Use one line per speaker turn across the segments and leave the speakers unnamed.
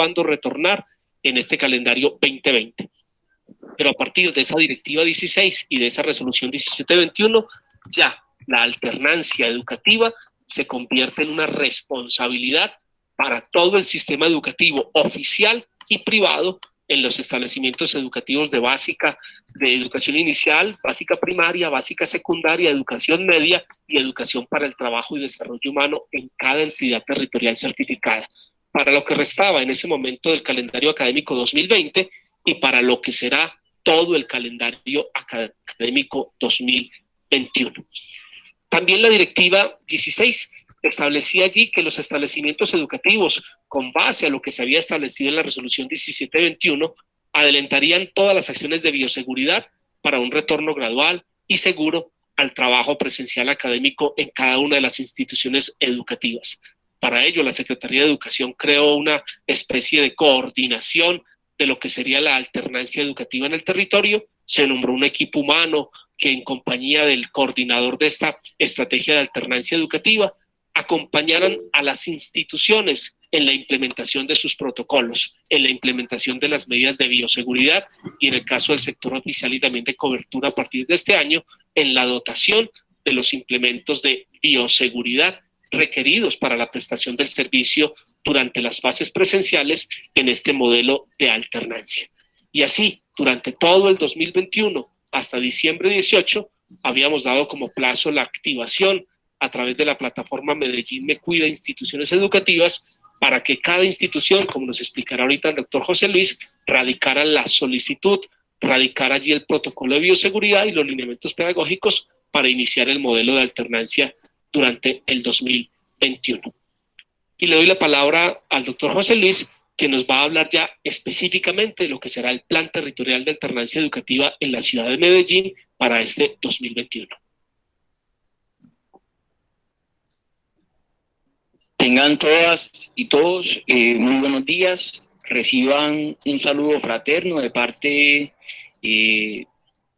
cuándo retornar en este calendario 2020. Pero a partir de esa directiva 16 y de esa resolución 1721, ya la alternancia educativa se convierte en una responsabilidad para todo el sistema educativo oficial y privado en los establecimientos educativos de educación inicial, básica primaria, básica secundaria, educación media y educación para el trabajo y desarrollo humano en cada entidad territorial certificada, para lo que restaba en ese momento del calendario académico 2020 y para lo que será todo el calendario académico 2021. También la directiva 16 establecía allí que los establecimientos educativos, con base a lo que se había establecido en la resolución 1721, adelantarían todas las acciones de bioseguridad para un retorno gradual y seguro al trabajo presencial académico en cada una de las instituciones educativas. Para ello, la Secretaría de Educación creó una especie de coordinación de lo que sería la alternancia educativa en el territorio. Se nombró un equipo humano que, en compañía del coordinador de esta estrategia de alternancia educativa, acompañaran a las instituciones en la implementación de sus protocolos, en la implementación de las medidas de bioseguridad y, en el caso del sector oficial y también de cobertura a partir de este año, en la dotación de los implementos de bioseguridad requeridos para la prestación del servicio durante las fases presenciales en este modelo de alternancia. Y así, durante todo el 2021 hasta diciembre 18, habíamos dado como plazo la activación a través de la plataforma Medellín Me Cuida Instituciones Educativas para que cada institución, como nos explicará ahorita el doctor José Luis, radicara la solicitud, radicara allí el protocolo de bioseguridad y los lineamientos pedagógicos para iniciar el modelo de alternancia durante el 2021. Y le doy la palabra al doctor José Luis, que nos va a hablar ya específicamente de lo que será el Plan Territorial de Alternancia Educativa en la ciudad de Medellín para este 2021.
Tengan todas y todos muy buenos días. Reciban un saludo fraterno de parte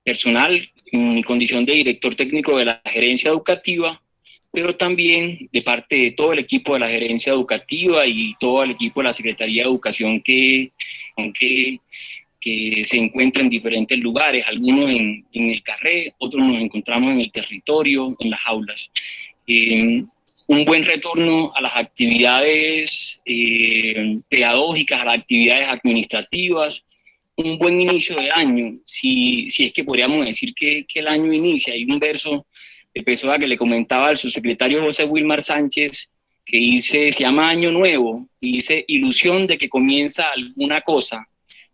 personal en mi condición de director técnico de la gerencia educativa, pero también de parte de todo el equipo de la gerencia educativa y todo el equipo de la Secretaría de Educación que se encuentra en diferentes lugares, algunos en el CARRE, otros nos encontramos en el territorio, en las aulas. Un buen retorno a las actividades pedagógicas, a las actividades administrativas, un buen inicio de año, si es que podríamos decir que el año inicia. Hay un verso de Pessoa que le comentaba al subsecretario José Wilmar Sánchez, que dice, se llama Año Nuevo, y dice, ilusión de que comienza alguna cosa,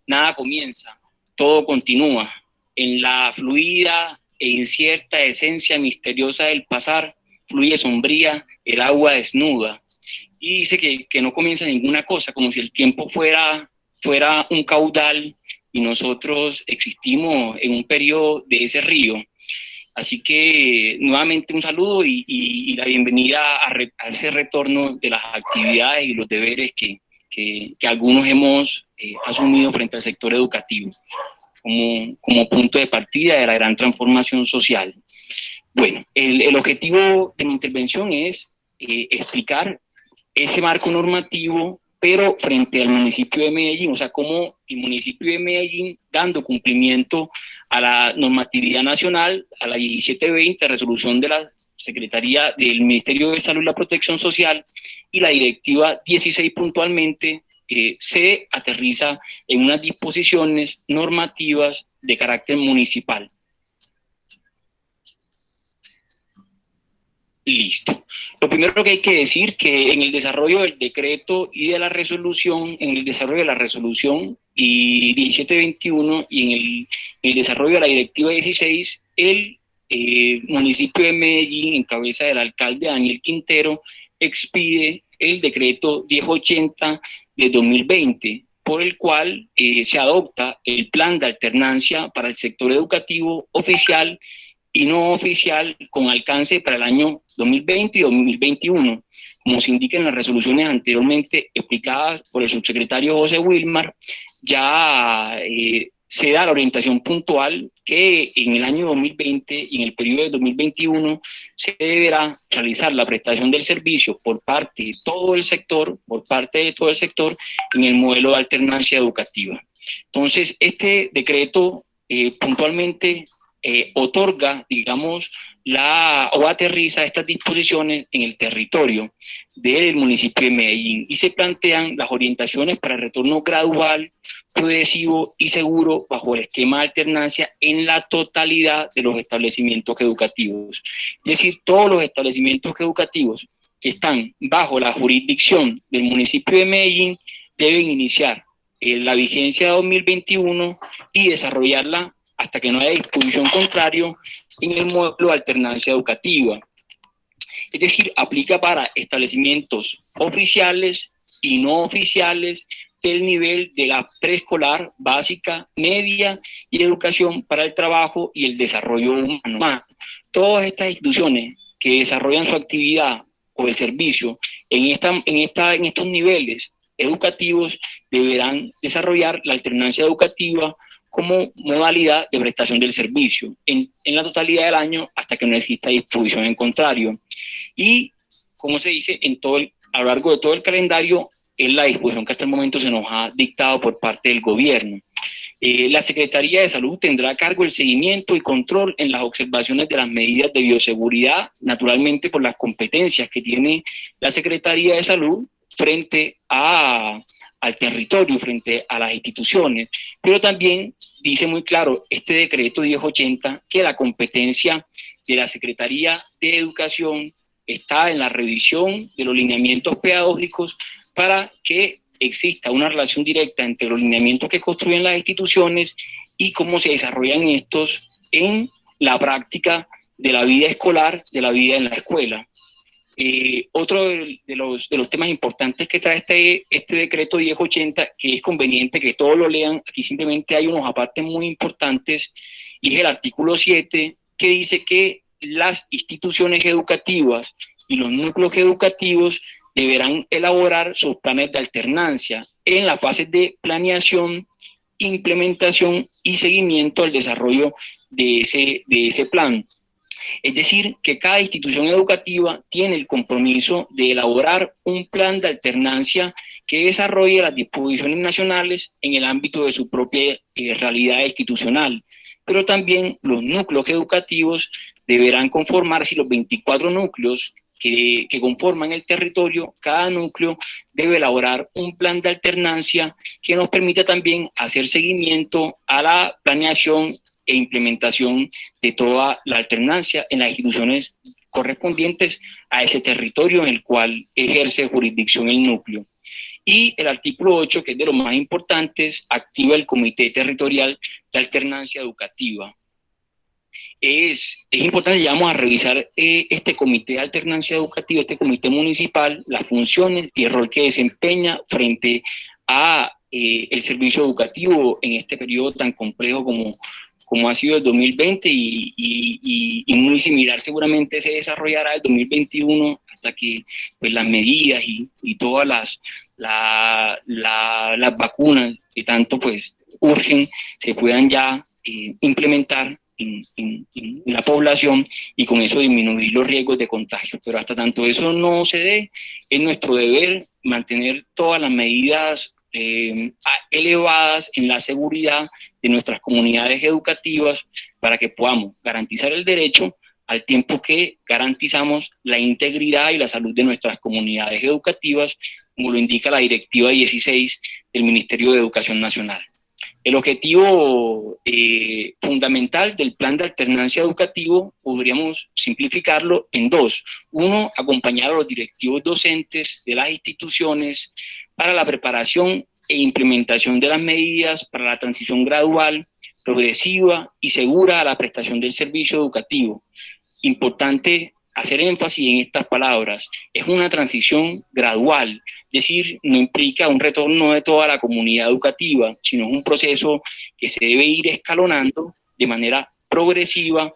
nada comienza, todo continúa, en la fluida e incierta esencia misteriosa del pasar, fluye sombría el agua desnuda, y dice que no comienza ninguna cosa, como si el tiempo fuera un caudal y nosotros existimos en un periodo de ese río. Así que nuevamente un saludo y la bienvenida a ese retorno de las actividades y los deberes que algunos hemos asumido frente al sector educativo como punto de partida de la gran transformación social. Bueno, el objetivo de mi intervención es explicar ese marco normativo, pero frente al municipio de Medellín, o sea, cómo el municipio de Medellín, dando cumplimiento a la normatividad nacional, a la 1720, resolución de la Secretaría del Ministerio de Salud y la Protección Social, y la directiva 16 puntualmente, se aterriza en unas disposiciones normativas de carácter municipal. Listo. Lo primero que hay que decir que en el desarrollo del decreto y de la resolución, en el desarrollo de la resolución y 1721 y en el desarrollo de la directiva 16, el municipio de Medellín, en cabeza del alcalde Daniel Quintero, expide el decreto 1080 de 2020, por el cual se adopta el plan de alternancia para el sector educativo oficial y no oficial con alcance para el año 2020 y 2021. Como se indica en las resoluciones anteriormente explicadas por el subsecretario José Wilmar, ya se da la orientación puntual que en el año 2020 y en el periodo de 2021 se deberá realizar la prestación del servicio por parte de todo el sector, en el modelo de alternancia educativa. Entonces, este decreto puntualmente otorga, digamos, o aterriza estas disposiciones en el territorio del municipio de Medellín y se plantean las orientaciones para el retorno gradual, progresivo y seguro bajo el esquema de alternancia en la totalidad de los establecimientos educativos. Es decir, todos los establecimientos educativos que están bajo la jurisdicción del municipio de Medellín deben iniciar la vigencia de 2021 y desarrollarla hasta que no haya disposición contraria en el modelo de alternancia educativa. Es decir, aplica para establecimientos oficiales y no oficiales del nivel de la preescolar, básica, media y educación para el trabajo y el desarrollo humano. Todas estas instituciones que desarrollan su actividad o el servicio en estos niveles educativos deberán desarrollar la alternancia educativa como modalidad de prestación del servicio en la totalidad del año hasta que no exista disposición en contrario. Y, como se dice, a lo largo de todo el calendario es la disposición que hasta el momento se nos ha dictado por parte del gobierno. La Secretaría de Salud tendrá a cargo el seguimiento y control en las observaciones de las medidas de bioseguridad, naturalmente por las competencias que tiene la Secretaría de Salud frente al territorio, frente a las instituciones, pero también dice muy claro este decreto 1080 que la competencia de la Secretaría de Educación está en la revisión de los lineamientos pedagógicos para que exista una relación directa entre los lineamientos que construyen las instituciones y cómo se desarrollan estos en la práctica de la vida escolar, de la vida en la escuela. Otro de los temas importantes que trae este decreto 1080, que es conveniente que todos lo lean, aquí simplemente hay unos apartes muy importantes, y es el artículo 7, que dice que las instituciones educativas y los núcleos educativos deberán elaborar sus planes de alternancia en las fases de planeación, implementación y seguimiento al desarrollo de ese plan. Es decir, que cada institución educativa tiene el compromiso de elaborar un plan de alternancia que desarrolle las disposiciones nacionales en el ámbito de su propia realidad institucional. Pero también los núcleos educativos deberán conformarse, los 24 núcleos que conforman el territorio, cada núcleo debe elaborar un plan de alternancia que nos permita también hacer seguimiento a la planeación e implementación de toda la alternancia en las instituciones correspondientes a ese territorio en el cual ejerce jurisdicción el núcleo. Y el artículo 8, que es de los más importantes, activa el Comité Territorial de Alternancia Educativa. Es importante, ya vamos a revisar este Comité de Alternancia Educativa, este comité municipal, las funciones y el rol que desempeña frente a el servicio educativo en este periodo tan complejo como ha sido el 2020 y muy similar seguramente se desarrollará el 2021 hasta que pues, las medidas y todas las vacunas que tanto pues urgen se puedan ya implementar en la población y con eso disminuir los riesgos de contagio. Pero hasta tanto eso no se dé, es nuestro deber mantener todas las medidas elevadas en la seguridad de nuestras comunidades educativas para que podamos garantizar el derecho al tiempo que garantizamos la integridad y la salud de nuestras comunidades educativas, como lo indica la Directiva 16 del Ministerio de Educación Nacional. El objetivo fundamental del plan de alternancia educativo podríamos simplificarlo en dos. Uno, acompañar a los directivos docentes de las instituciones para la preparación e implementación de las medidas para la transición gradual, progresiva y segura a la prestación del servicio educativo. Importante hacer énfasis en estas palabras. Es una transición gradual, es decir, no implica un retorno de toda la comunidad educativa, sino es un proceso que se debe ir escalonando de manera progresiva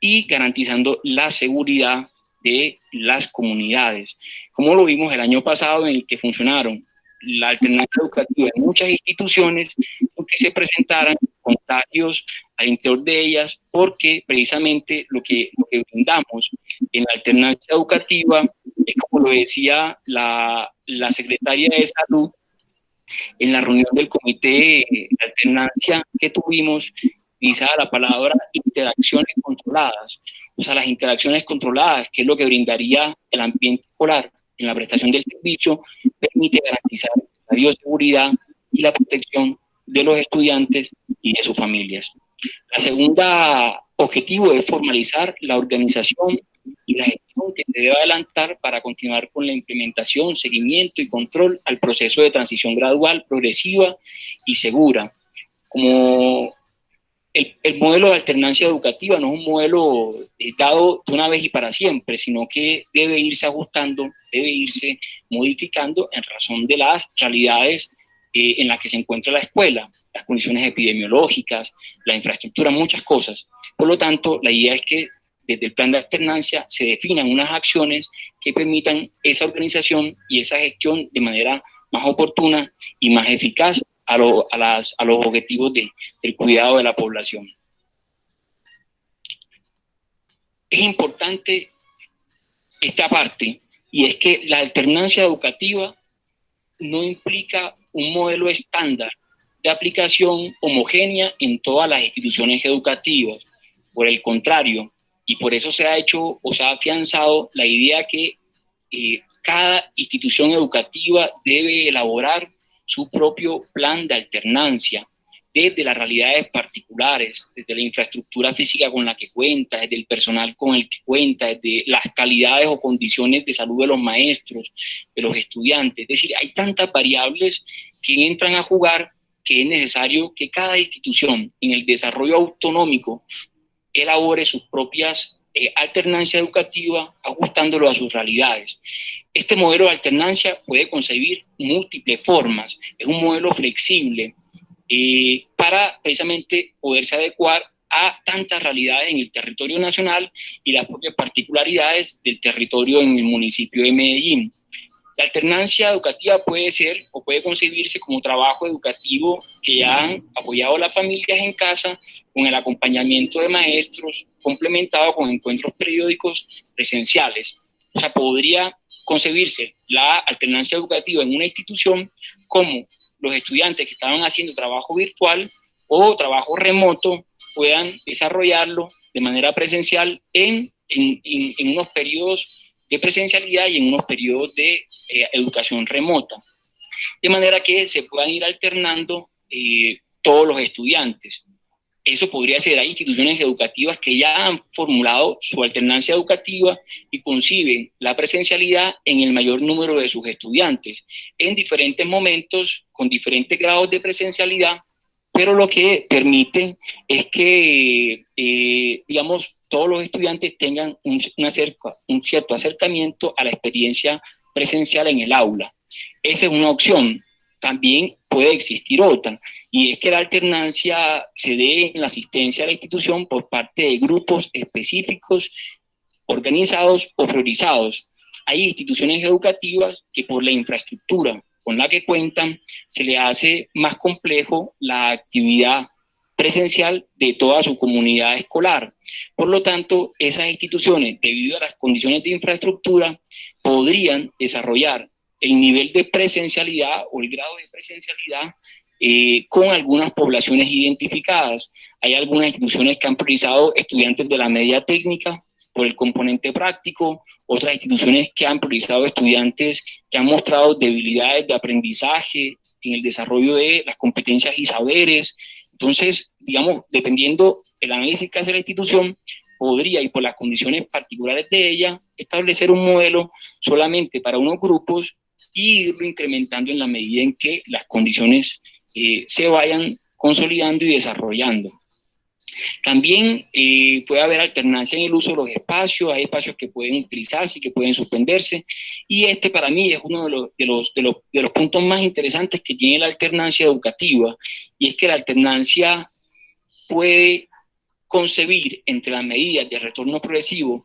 y garantizando la seguridad de las comunidades. Como lo vimos el año pasado en el que funcionaron la alternancia educativa en muchas instituciones, que se presentaran contagios al interior de ellas, porque precisamente lo que brindamos en la alternancia educativa es, como lo decía la secretaria de Salud en la reunión del comité de alternancia que tuvimos, utilizaba la palabra interacciones controladas. O sea, las interacciones controladas, que es lo que brindaría el ambiente escolar en la prestación del servicio, permite garantizar la bioseguridad y la protección de los estudiantes y de sus familias. La segunda objetivo es formalizar la organización y la gestión que se debe adelantar para continuar con la implementación, seguimiento y control al proceso de transición gradual, progresiva y segura. Como el modelo de alternancia educativa no es un modelo dado de una vez y para siempre, sino que debe irse ajustando, debe irse modificando en razón de las realidades en las que se encuentra la escuela, las condiciones epidemiológicas, la infraestructura, muchas cosas. Por lo tanto, la idea es que desde el plan de alternancia se definan unas acciones que permitan esa organización y esa gestión de manera más oportuna y más eficaz a los objetivos del cuidado de la población. Es importante esta parte, y es que la alternancia educativa no implica un modelo estándar de aplicación homogénea en todas las instituciones educativas. Por el contrario, y por eso se ha hecho o se ha afianzado la idea que cada institución educativa debe elaborar su propio plan de alternancia desde las realidades particulares, desde la infraestructura física con la que cuenta, desde el personal con el que cuenta, desde las calidades o condiciones de salud de los maestros, de los estudiantes. Es decir, hay tantas variables que entran a jugar que es necesario que cada institución en el desarrollo autonómico elabore sus propias alternancia educativa, ajustándolo a sus realidades. Este modelo de alternancia puede concebir múltiples formas, es un modelo flexible para precisamente poderse adecuar a tantas realidades en el territorio nacional y las propias particularidades del territorio en el municipio de Medellín. La alternancia educativa puede ser o puede concebirse como trabajo educativo que ya han apoyado a las familias en casa con el acompañamiento de maestros, complementado con encuentros periódicos presenciales. O sea, podría concebirse la alternancia educativa en una institución como los estudiantes que estaban haciendo trabajo virtual o trabajo remoto puedan desarrollarlo de manera presencial en unos periodos de presencialidad y en unos periodos de educación remota, de manera que se puedan ir alternando todos los estudiantes. Eso podría ser, hay instituciones educativas que ya han formulado su alternancia educativa y conciben la presencialidad en el mayor número de sus estudiantes, en diferentes momentos, con diferentes grados de presencialidad, pero lo que permite es que, digamos, todos los estudiantes tengan un cierto acercamiento a la experiencia presencial en el aula. Esa es una opción. También puede existir otra, y es que la alternancia se dé en la asistencia a la institución por parte de grupos específicos, organizados o priorizados. Hay instituciones educativas que por la infraestructura con la que cuentan se les hace más complejo la actividad presencial de toda su comunidad escolar. Por lo tanto, esas instituciones, debido a las condiciones de infraestructura, podrían desarrollar el nivel de presencialidad o el grado de presencialidad con algunas poblaciones identificadas. Hay algunas instituciones que han priorizado estudiantes de la media técnica por el componente práctico, otras instituciones que han priorizado estudiantes que han mostrado debilidades de aprendizaje en el desarrollo de las competencias y saberes. Entonces, digamos, dependiendo del análisis que hace la institución, podría, y por las condiciones particulares de ella, establecer un modelo solamente para unos grupos y irlo incrementando en la medida en que las condiciones se vayan consolidando y desarrollando. También puede haber alternancia en el uso de los espacios, hay espacios que pueden utilizarse y que pueden suspenderse, y este para mí es uno de los puntos más interesantes que tiene la alternancia educativa, y es que la alternancia puede concebir entre las medidas de retorno progresivo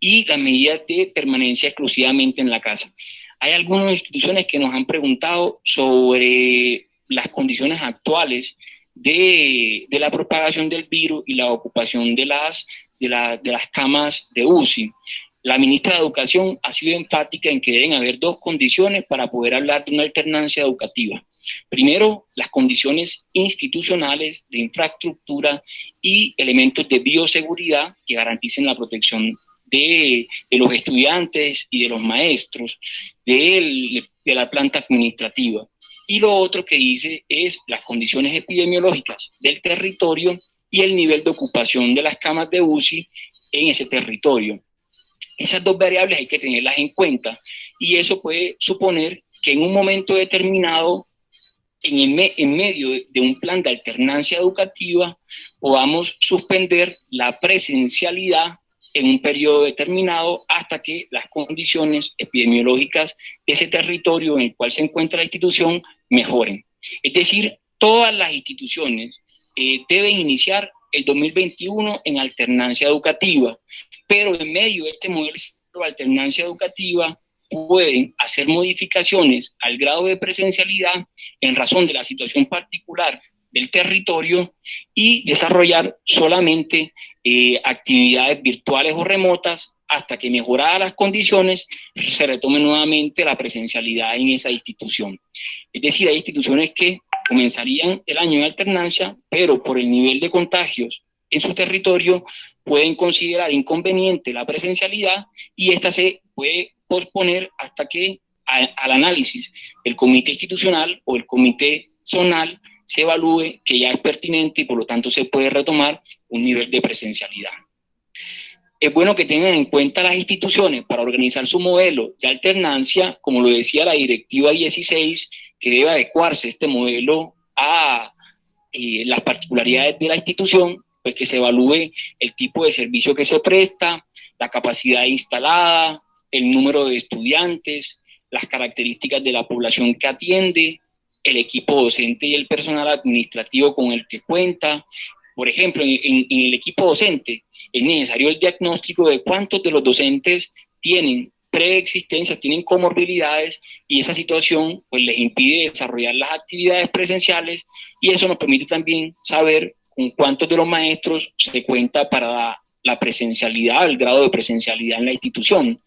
y las medidas de permanencia exclusivamente en la casa. Hay algunas instituciones que nos han preguntado sobre las condiciones actuales de la propagación del virus y la ocupación de las camas de UCI. La ministra de Educación ha sido enfática en que deben haber dos condiciones para poder hablar de una alternancia educativa. Primero, las condiciones institucionales de infraestructura y elementos de bioseguridad que garanticen la protección de los estudiantes y de los maestros de la planta administrativa. Y lo otro que dice es las condiciones epidemiológicas del territorio y el nivel de ocupación de las camas de UCI en ese territorio. Esas dos variables hay que tenerlas en cuenta y eso puede suponer que en un momento determinado, en medio de un plan de alternancia educativa, podamos suspender la presencialidad en un periodo determinado hasta que las condiciones epidemiológicas de ese territorio en el cual se encuentra la institución mejoren. Es decir, todas las instituciones deben iniciar el 2021 en alternancia educativa, pero en medio de este modelo de alternancia educativa pueden hacer modificaciones al grado de presencialidad en razón de la situación particular del territorio y desarrollar solamente actividades virtuales o remotas hasta que, mejoradas las condiciones, se retome nuevamente la presencialidad en esa institución. Es decir, hay instituciones que comenzarían el año en alternancia, pero por el nivel de contagios en su territorio pueden considerar inconveniente la presencialidad y esta se puede posponer hasta que al análisis del comité institucional o el comité zonal se evalúe que ya es pertinente y por lo tanto se puede retomar un nivel de presencialidad. Es bueno que tengan en cuenta las instituciones para organizar su modelo de alternancia, como lo decía la Directiva 16, que debe adecuarse este modelo a las particularidades de la institución, pues que se evalúe el tipo de servicio que se presta, la capacidad instalada, el número de estudiantes, las características de la población que atiende, el equipo docente y el personal administrativo con el que cuenta. Por ejemplo, en el equipo docente es necesario el diagnóstico de cuántos de los docentes tienen preexistencias, tienen comorbilidades y esa situación pues les impide desarrollar las actividades presenciales y eso nos permite también saber con cuántos de los maestros se cuenta para la presencialidad, el grado de presencialidad en la institución.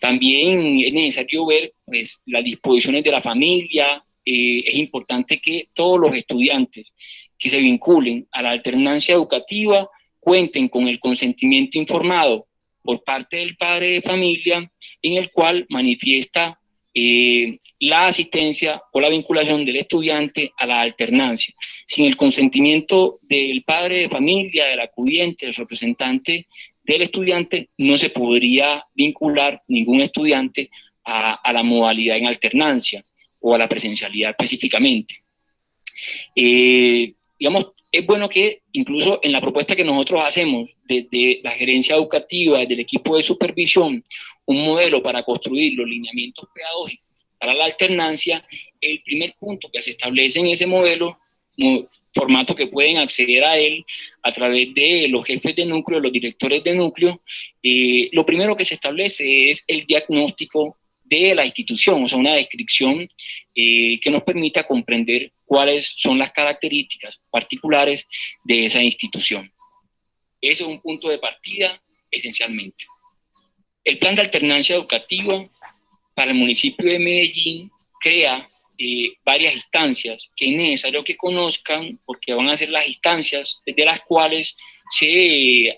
También es necesario ver pues, las disposiciones de la familia. Es importante que todos los estudiantes que se vinculen a la alternancia educativa cuenten con el consentimiento informado por parte del padre de familia en el cual manifiesta la asistencia o la vinculación del estudiante a la alternancia. Sin el consentimiento del padre de familia, del acudiente, del representante del estudiante, no se podría vincular ningún estudiante a la modalidad en alternancia o a la presencialidad específicamente. Digamos, es bueno que incluso en la propuesta que nosotros hacemos desde la gerencia educativa, desde el equipo de supervisión, un modelo para construir los lineamientos pedagógicos para la alternancia, el primer punto que se establece en ese modelo, formato que pueden acceder a él a través de los jefes de núcleo, los directores de núcleo, lo primero que se establece es el diagnóstico de la institución, o sea, una descripción que nos permita comprender cuáles son las características particulares de esa institución. Ese es un punto de partida esencialmente. El plan de alternancia educativa para el municipio de Medellín crea varias instancias que es necesario que conozcan porque van a ser las instancias desde las cuales se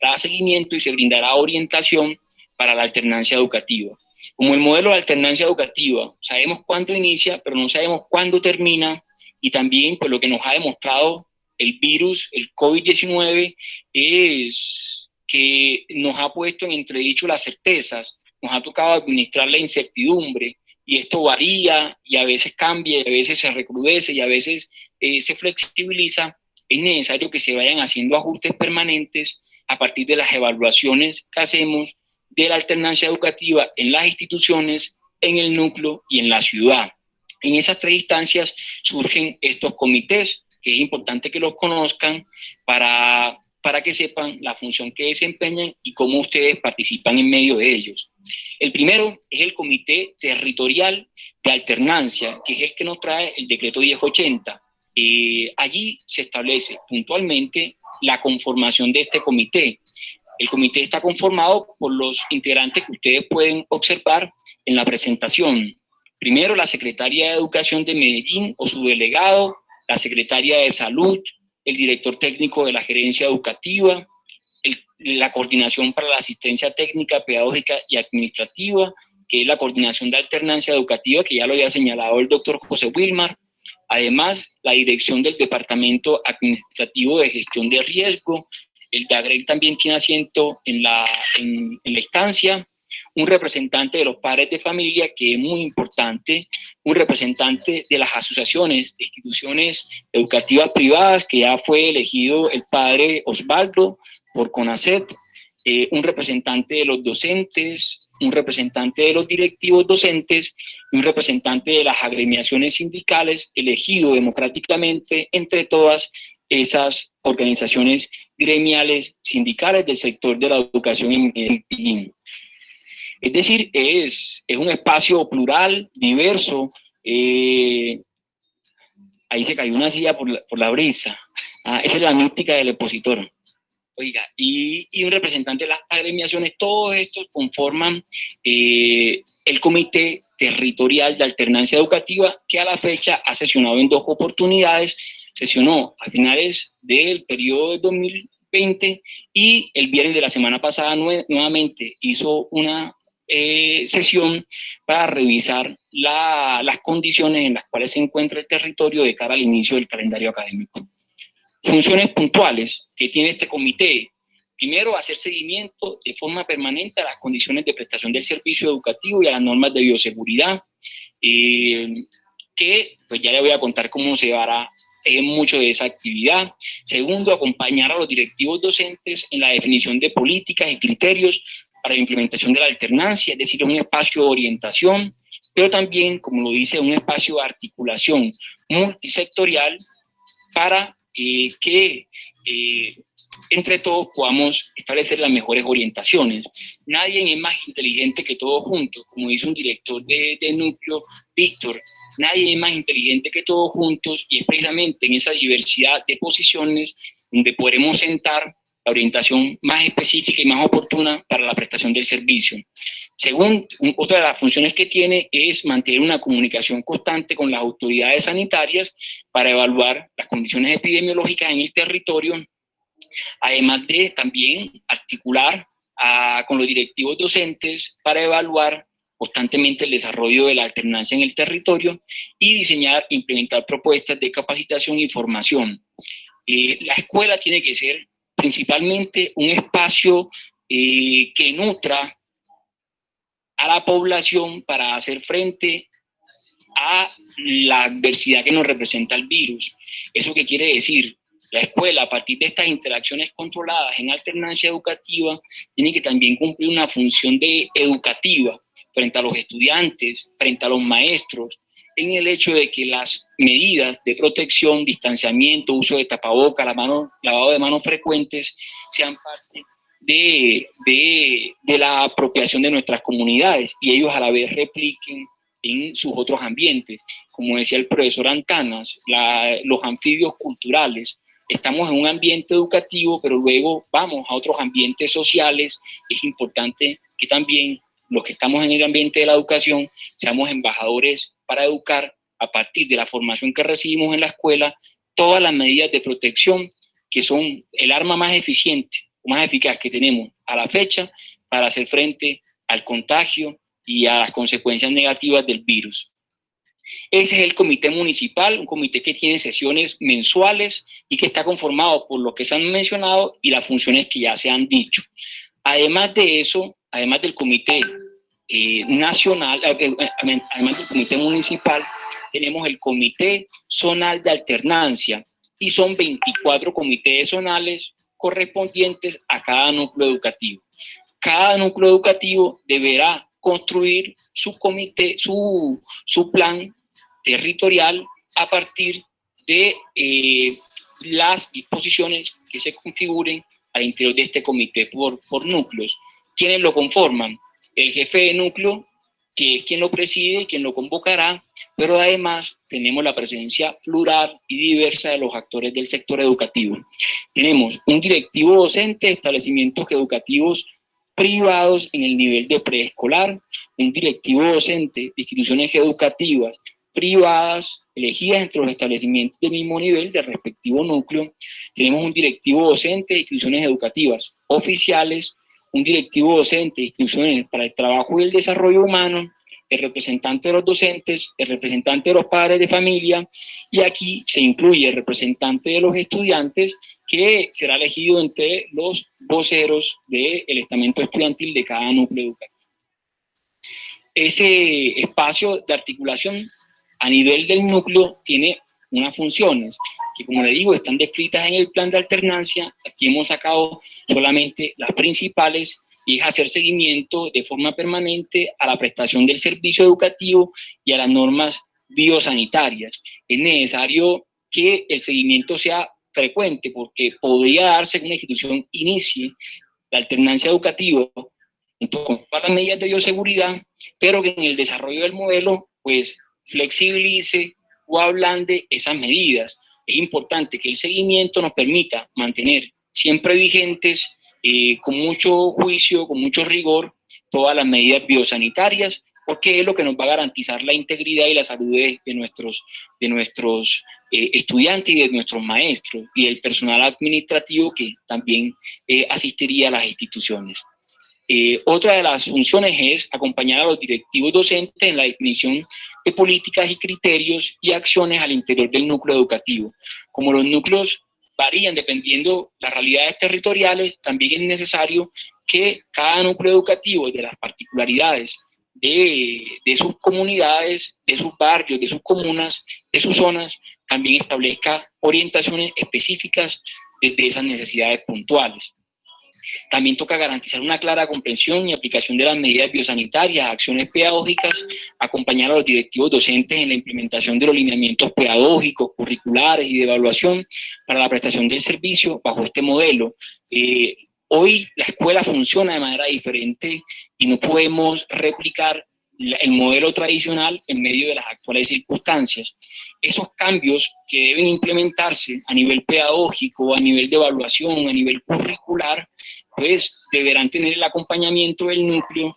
dará seguimiento y se brindará orientación para la alternancia educativa. Como el modelo de alternancia educativa, sabemos cuándo inicia, pero no sabemos cuándo termina, y también pues, lo que nos ha demostrado el virus, el COVID-19, es que nos ha puesto en entredicho las certezas, nos ha tocado administrar la incertidumbre, y esto varía, y a veces cambia, y a veces se recrudece, y a veces se flexibiliza. Es necesario que se vayan haciendo ajustes permanentes a partir de las evaluaciones que hacemos de la alternancia educativa en las instituciones, en el núcleo y en la ciudad. En esas tres instancias surgen estos comités, que es importante que los conozcan para que sepan la función que desempeñan y cómo ustedes participan en medio de ellos. El primero es el Comité Territorial de Alternancia, que es el que nos trae el decreto 1080. Allí se establece puntualmente la conformación de este comité. El comité está conformado por los integrantes que ustedes pueden observar en la presentación. Primero, la secretaria de Educación de Medellín o su delegado, la secretaria de Salud, el director técnico de la gerencia educativa, la coordinación para la asistencia técnica, pedagógica y administrativa, que es la coordinación de alternancia educativa, que ya lo había señalado el doctor José Wilmar. Además, la dirección del Departamento Administrativo de Gestión de Riesgo. El DAGREC también tiene asiento en la instancia. Un representante de los padres de familia, que es muy importante, un representante de las asociaciones de instituciones educativas privadas, que ya fue elegido el padre Osvaldo por CONACET, un representante de los docentes, un representante de los directivos docentes y un representante de las agremiaciones sindicales elegido democráticamente entre todas esas organizaciones gremiales sindicales del sector de la educación en Medellín. Es decir, es un espacio plural, diverso. Ahí se cayó una silla por la brisa. Esa es la mística del expositor. Oiga, y un representante de las agremiaciones, todos estos conforman el Comité Territorial de Alternancia Educativa, que a la fecha ha sesionado en 2 oportunidades. Sesionó a finales del periodo de 2020 y el viernes de la semana pasada nuevamente hizo una sesión para revisar las condiciones en las cuales se encuentra el territorio de cara al inicio del calendario académico. Funciones puntuales que tiene este comité: primero, hacer seguimiento de forma permanente a las condiciones de prestación del servicio educativo y a las normas de bioseguridad, que pues ya le voy a contar cómo se hará mucho de esa actividad. Segundo, acompañar a los directivos docentes en la definición de políticas y criterios para la implementación de la alternancia, es decir, un espacio de orientación, pero también, como lo dice, un espacio de articulación multisectorial para que entre todos podamos establecer las mejores orientaciones. Nadie es más inteligente que todos juntos, como dice un director de núcleo, Víctor. Nadie es más inteligente que todos juntos, y es precisamente en esa diversidad de posiciones donde podremos sentar la orientación más específica y más oportuna para la prestación del servicio. Según, otra de las funciones que tiene es mantener una comunicación constante con las autoridades sanitarias para evaluar las condiciones epidemiológicas en el territorio, además de también articular con los directivos docentes para evaluar constantemente el desarrollo de la alternancia en el territorio y diseñar e implementar propuestas de capacitación y formación. La escuela tiene que ser principalmente un espacio que nutra a la población para hacer frente a la adversidad que nos representa el virus. ¿Eso qué quiere decir? La escuela, a partir de estas interacciones controladas en alternancia educativa, tiene que también cumplir una función educativa frente a los estudiantes, frente a los maestros, en el hecho de que las medidas de protección, distanciamiento, uso de tapabocas, lavado de manos frecuentes, sean parte de la apropiación de nuestras comunidades y ellos a la vez repliquen en sus otros ambientes. Como decía el profesor Antanas, los anfibios culturales. Estamos en un ambiente educativo, pero luego vamos a otros ambientes sociales. Es importante que también los que estamos en el ambiente de la educación seamos embajadores para educar a partir de la formación que recibimos en la escuela todas las medidas de protección que son el arma más eficiente, más eficaz que tenemos a la fecha para hacer frente al contagio y a las consecuencias negativas del virus. Ese es el comité municipal, un comité que tiene sesiones mensuales y que está conformado por lo que se han mencionado y las funciones que ya se han dicho. Además de eso, además del comité nacional, además del comité municipal, tenemos el comité zonal de alternancia y son 24 comités zonales correspondientes a cada núcleo educativo. Cada núcleo educativo deberá construir su comité, su plan territorial a partir de las disposiciones que se configuren al interior de este comité por núcleos. ¿Quiénes lo conforman? El jefe de núcleo, que es quien lo preside y quien lo convocará, pero además tenemos la presencia plural y diversa de los actores del sector educativo. Tenemos un directivo docente de establecimientos educativos privados en el nivel de preescolar, un directivo docente de instituciones educativas privadas elegidas entre los establecimientos del mismo nivel del respectivo núcleo. Tenemos un directivo docente de instituciones educativas oficiales, un directivo docente de instituciones para el trabajo y el desarrollo humano, el representante de los docentes, el representante de los padres de familia, y aquí se incluye el representante de los estudiantes, que será elegido entre los voceros del estamento estudiantil de cada núcleo educativo. Ese espacio de articulación a nivel del núcleo tiene unas funciones que, como le digo, están descritas en el plan de alternancia. Aquí hemos sacado solamente las principales, y es hacer seguimiento de forma permanente a la prestación del servicio educativo y a las normas biosanitarias. Es necesario que el seguimiento sea frecuente, porque podría darse que una institución inicie la alternancia educativa con todas las medidas de bioseguridad, pero que en el desarrollo del modelo pues flexibilice o ablande esas medidas. Es importante que el seguimiento nos permita mantener siempre vigentes, con mucho juicio, con mucho rigor, todas las medidas biosanitarias, porque es lo que nos va a garantizar la integridad y la salud de nuestros estudiantes y de nuestros maestros y del personal administrativo que también asistiría a las instituciones. Otra de las funciones es acompañar a los directivos docentes en la definición de políticas y criterios y acciones al interior del núcleo educativo. Como los núcleos varían dependiendo las realidades territoriales, también es necesario que cada núcleo educativo, de las particularidades de sus comunidades, de sus barrios, de sus comunas, de sus zonas, también establezca orientaciones específicas desde esas necesidades puntuales. También toca garantizar una clara comprensión y aplicación de las medidas biosanitarias, acciones pedagógicas, acompañar a los directivos docentes en la implementación de los lineamientos pedagógicos, curriculares y de evaluación para la prestación del servicio bajo este modelo. Hoy la escuela funciona de manera diferente y no podemos replicar el modelo tradicional en medio de las actuales circunstancias. Esos cambios que deben implementarse a nivel pedagógico, a nivel de evaluación, a nivel curricular, pues deberán tener el acompañamiento del núcleo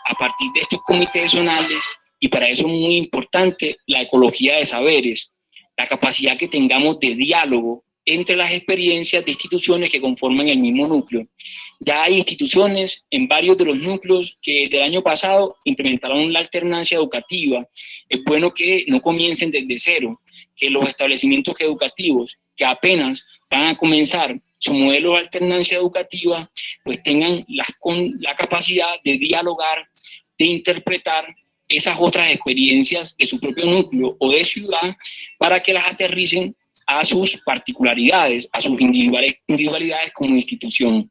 a partir de estos comités zonales, y para eso es muy importante la ecología de saberes, la capacidad que tengamos de diálogo entre las experiencias de instituciones que conforman el mismo núcleo. Ya hay instituciones en varios de los núcleos que desde el año pasado implementaron la alternancia educativa. Es bueno que no comiencen desde cero, que los establecimientos educativos que apenas van a comenzar su modelo de alternancia educativa, pues tengan la capacidad de dialogar, de interpretar esas otras experiencias de su propio núcleo o de ciudad para que las aterricen a sus particularidades, a sus individualidades como institución.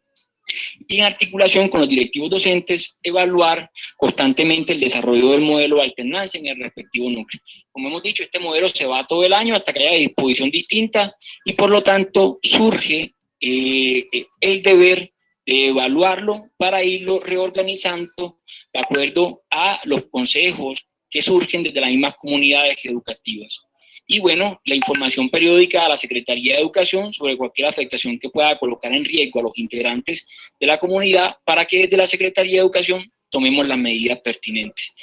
Y en articulación con los directivos docentes, evaluar constantemente el desarrollo del modelo de alternancia en el respectivo núcleo. Como hemos dicho, este modelo se va todo el año hasta que haya disposición distinta, y por lo tanto surge el deber de evaluarlo para irlo reorganizando de acuerdo a los consejos que surgen desde las mismas comunidades educativas. Y bueno, la información periódica a la Secretaría de Educación sobre cualquier afectación que pueda colocar en riesgo a los integrantes de la comunidad, para que desde la Secretaría de Educación tomemos las medidas pertinentes.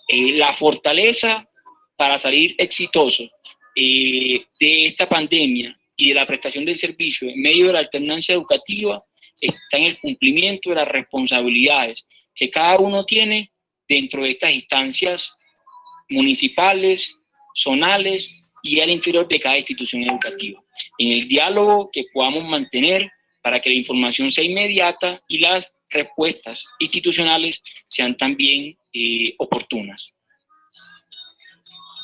La fortaleza para salir exitosos de esta pandemia y de la prestación del servicio en medio de la alternancia educativa está en el cumplimiento de las responsabilidades que cada uno tiene dentro de estas instancias municipales, zonales y al interior de cada institución educativa. En el diálogo que podamos mantener para que la información sea inmediata y las respuestas institucionales sean también oportunas.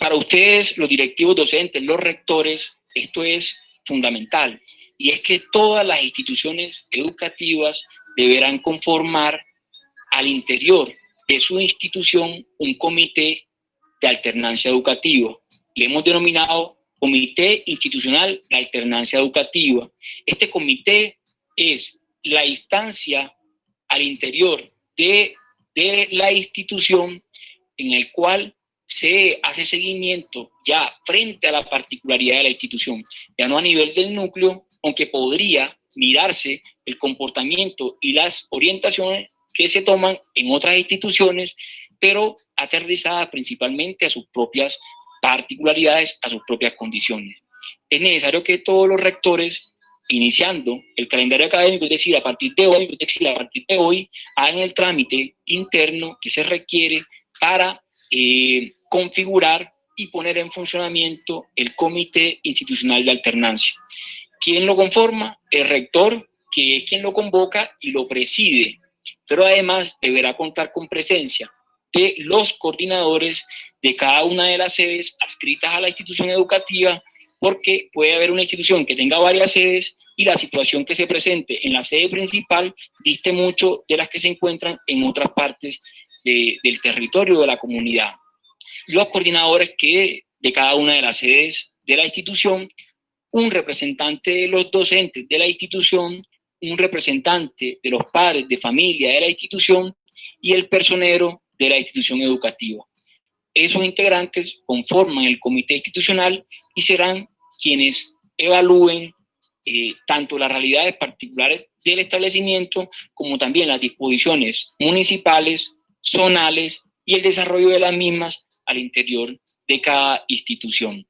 Para ustedes, los directivos docentes, los rectores, esto es fundamental, y es que todas las instituciones educativas deberán conformar al interior de su institución un comité de alternancia educativa. Le hemos denominado Comité Institucional de Alternancia Educativa. Este comité es la instancia al interior de la institución en el cual se hace seguimiento ya frente a la particularidad de la institución, ya no a nivel del núcleo, aunque podría mirarse el comportamiento y las orientaciones que se toman en otras instituciones, pero aterrizadas principalmente a sus propias particularidades, a sus propias condiciones. Es necesario que todos los rectores, iniciando el calendario académico, es decir, a partir de hoy, hagan el trámite interno que se requiere para configurar y poner en funcionamiento el Comité Institucional de Alternancia. ¿Quién lo conforma? El rector, que es quien lo convoca y lo preside, pero además deberá contar con presencia de los coordinadores de cada una de las sedes adscritas a la institución educativa, porque puede haber una institución que tenga varias sedes y la situación que se presente en la sede principal diste mucho de las que se encuentran en otras partes del territorio de la comunidad. Los coordinadores que de cada una de las sedes de la institución, un representante de los docentes de la institución, un representante de los padres de familia de la institución y el personero de la institución educativa. Esos integrantes conforman el comité institucional y serán quienes evalúen tanto las realidades particulares del establecimiento como también las disposiciones municipales, zonales y el desarrollo de las mismas al interior de cada institución.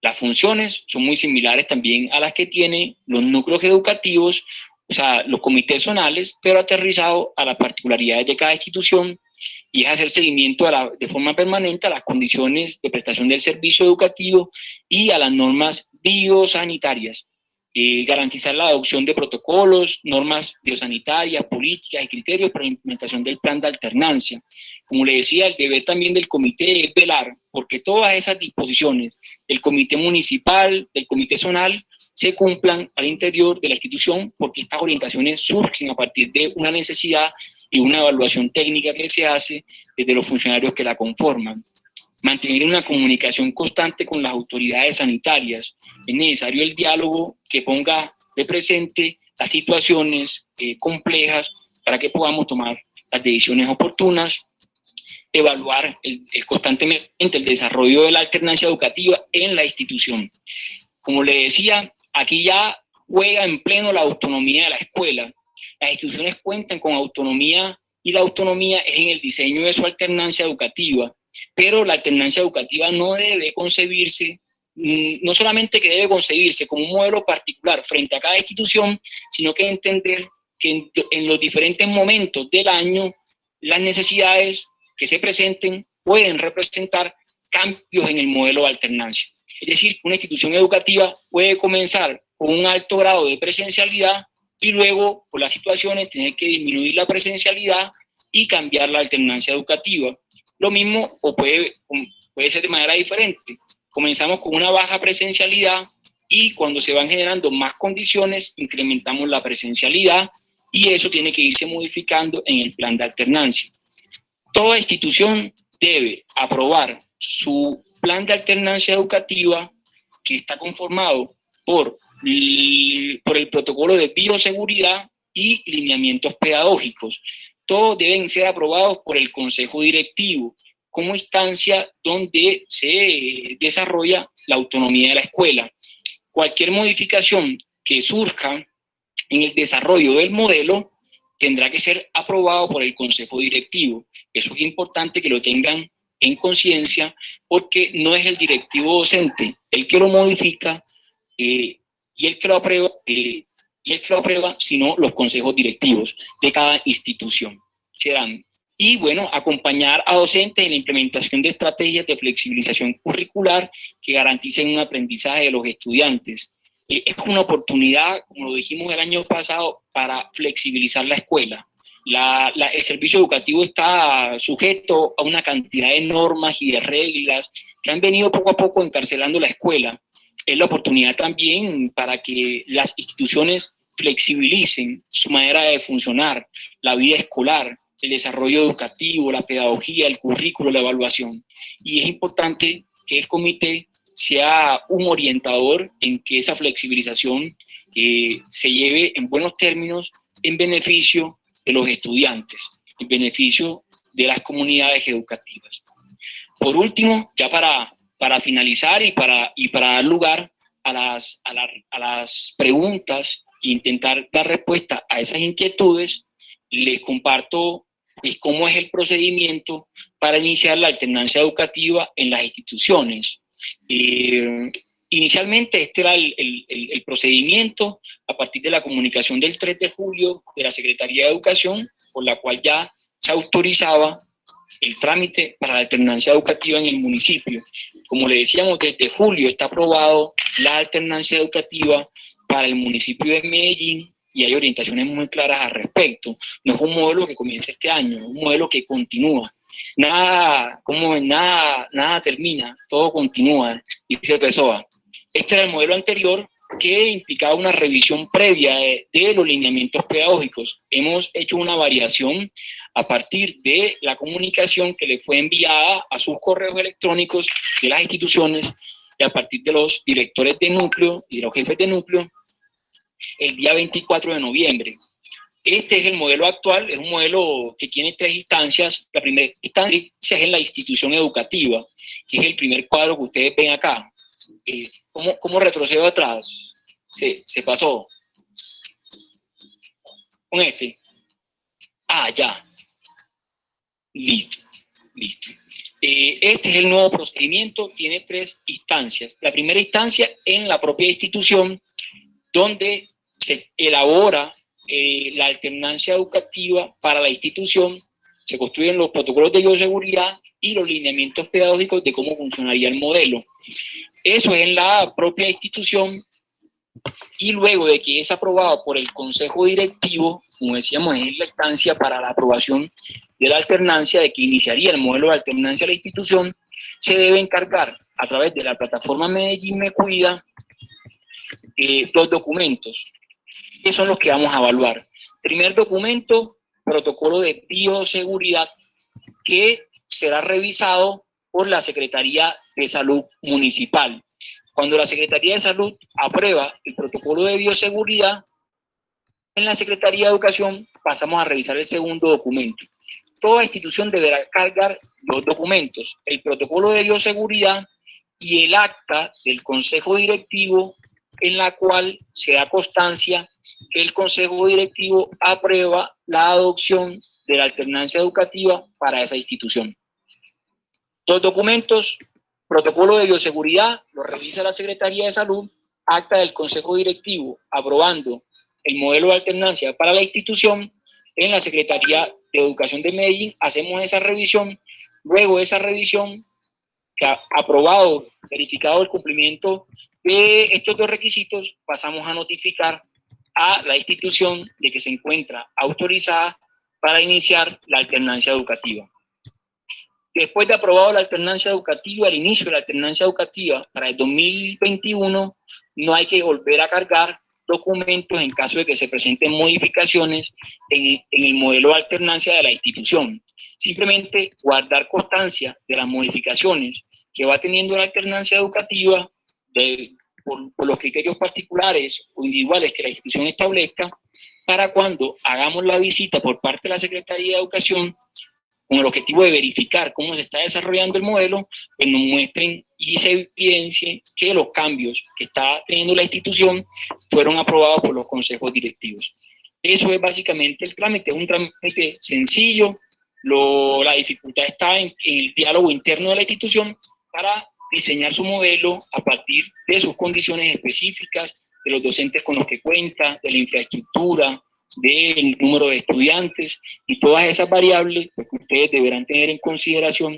Las funciones son muy similares también a las que tienen los núcleos educativos, o sea, los comités zonales, pero aterrizado a las particularidades de cada institución, y es hacer seguimiento de forma permanente a las condiciones de prestación del servicio educativo y a las normas biosanitarias. Garantizar la adopción de protocolos, normas biosanitarias, políticas y criterios para la implementación del plan de alternancia. Como le decía, el deber también del comité es velar porque todas esas disposiciones del comité municipal, del comité zonal, se cumplan al interior de la institución, porque estas orientaciones surgen a partir de una necesidad y una evaluación técnica que se hace desde los funcionarios que la conforman. Mantener una comunicación constante con las autoridades sanitarias. Es necesario el diálogo que ponga de presente las situaciones complejas para que podamos tomar las decisiones oportunas, evaluar constantemente el desarrollo de la alternancia educativa en la institución. Como le decía, aquí ya juega en pleno la autonomía de la escuela. Las instituciones cuentan con autonomía y la autonomía es en el diseño de su alternancia educativa, pero la alternancia educativa no debe concebirse, no solamente que debe concebirse como un modelo particular frente a cada institución, sino que entender que en los diferentes momentos del año las necesidades que se presenten pueden representar cambios en el modelo de alternancia. Es decir, una institución educativa puede comenzar con un alto grado de presencialidad y luego, por las situaciones, tener que disminuir la presencialidad y cambiar la alternancia educativa. Lo mismo o puede ser de manera diferente. Comenzamos con una baja presencialidad y cuando se van generando más condiciones, incrementamos la presencialidad y eso tiene que irse modificando en el plan de alternancia. Toda institución debe aprobar su plan de alternancia educativa que está conformado por el protocolo de bioseguridad y lineamientos pedagógicos. Todos deben ser aprobados por el Consejo Directivo como instancia donde se desarrolla la autonomía de la escuela. Cualquier modificación que surja en el desarrollo del modelo tendrá que ser aprobado por el Consejo Directivo. Eso es importante que lo tengan en conciencia porque no es el directivo docente el que lo modifica y el que lo aprueba, sino los consejos directivos de cada institución. Y bueno, acompañar a docentes en la implementación de estrategias de flexibilización curricular que garanticen un aprendizaje de los estudiantes. Es una oportunidad, como lo dijimos el año pasado, para flexibilizar la escuela. El servicio educativo está sujeto a una cantidad de normas y de reglas que han venido poco a poco encarcelando la escuela. Es la oportunidad también para que las instituciones flexibilicen su manera de funcionar, la vida escolar, el desarrollo educativo, la pedagogía, el currículo, la evaluación. Y es importante que el comité sea un orientador en que esa flexibilización se lleve en buenos términos en beneficio de los estudiantes, en beneficio de las comunidades educativas. Por último, ya para finalizar y para dar lugar a las preguntas e intentar dar respuesta a esas inquietudes, les comparto pues, cómo es el procedimiento para iniciar la alternancia educativa en las instituciones. Inicialmente este era el procedimiento a partir de la comunicación del 3 de julio de la Secretaría de Educación, por la cual ya se autorizaba el trámite para la alternancia educativa en el municipio. Como le decíamos, desde julio está aprobado la alternancia educativa para el municipio de Medellín y hay orientaciones muy claras al respecto. No es un modelo que comienza este año, es un modelo que continúa. Nada termina, todo continúa, dice PESOA. Este era el modelo anterior que implicaba una revisión previa de los lineamientos pedagógicos. Hemos hecho una variación a partir de la comunicación que le fue enviada a sus correos electrónicos de las instituciones y a partir de los directores de núcleo y de los jefes de núcleo el día 24 de noviembre. Este es el modelo actual, es un modelo que tiene 3 instancias. La primera instancia es en la institución educativa, que es el primer cuadro que ustedes ven acá. ¿Cómo retrocedo atrás? Se pasó. Con este. Ya. Listo. Este es el nuevo procedimiento, tiene 3 instancias. La primera instancia en la propia institución, donde se elabora la alternancia educativa para la institución, se construyen los protocolos de bioseguridad y los lineamientos pedagógicos de cómo funcionaría el modelo. Eso es en la propia institución y luego de que es aprobado por el Consejo Directivo, como decíamos, es la instancia para la aprobación de la alternancia, de que iniciaría el modelo de alternancia a la institución, se debe encargar a través de la plataforma Medellín Me Cuida 2 documentos, que son los que vamos a evaluar. Primer documento, protocolo de bioseguridad, que será revisado por la Secretaría de Salud Municipal. Cuando la Secretaría de Salud aprueba el protocolo de bioseguridad, en la Secretaría de Educación pasamos a revisar el segundo documento. Toda institución deberá cargar 2 documentos, el protocolo de bioseguridad y el acta del Consejo Directivo, en la cual se da constancia que el Consejo Directivo aprueba la adopción de la alternancia educativa para esa institución. 2 documentos, protocolo de bioseguridad, lo revisa la Secretaría de Salud, acta del Consejo Directivo aprobando el modelo de alternancia para la institución. En la Secretaría de Educación de Medellín hacemos esa revisión, luego de esa revisión, que ha aprobado, verificado el cumplimiento de estos 2 requisitos, pasamos a notificar a la institución de que se encuentra autorizada para iniciar la alternancia educativa. Después de aprobado la alternancia educativa, el inicio de la alternancia educativa para el 2021, no hay que volver a cargar documentos en caso de que se presenten modificaciones en el modelo de alternancia de la institución. Simplemente guardar constancia de las modificaciones que va teniendo la alternancia educativa por los criterios particulares o individuales que la institución establezca, para cuando hagamos la visita por parte de la Secretaría de Educación con el objetivo de verificar cómo se está desarrollando el modelo, pues nos muestren y se evidencie que los cambios que está teniendo la institución fueron aprobados por los consejos directivos. Eso es básicamente el trámite, es un trámite sencillo. La dificultad está en el diálogo interno de la institución para diseñar su modelo a partir de sus condiciones específicas, de los docentes con los que cuenta, de la infraestructura, del número de estudiantes y todas esas variables que ustedes deberán tener en consideración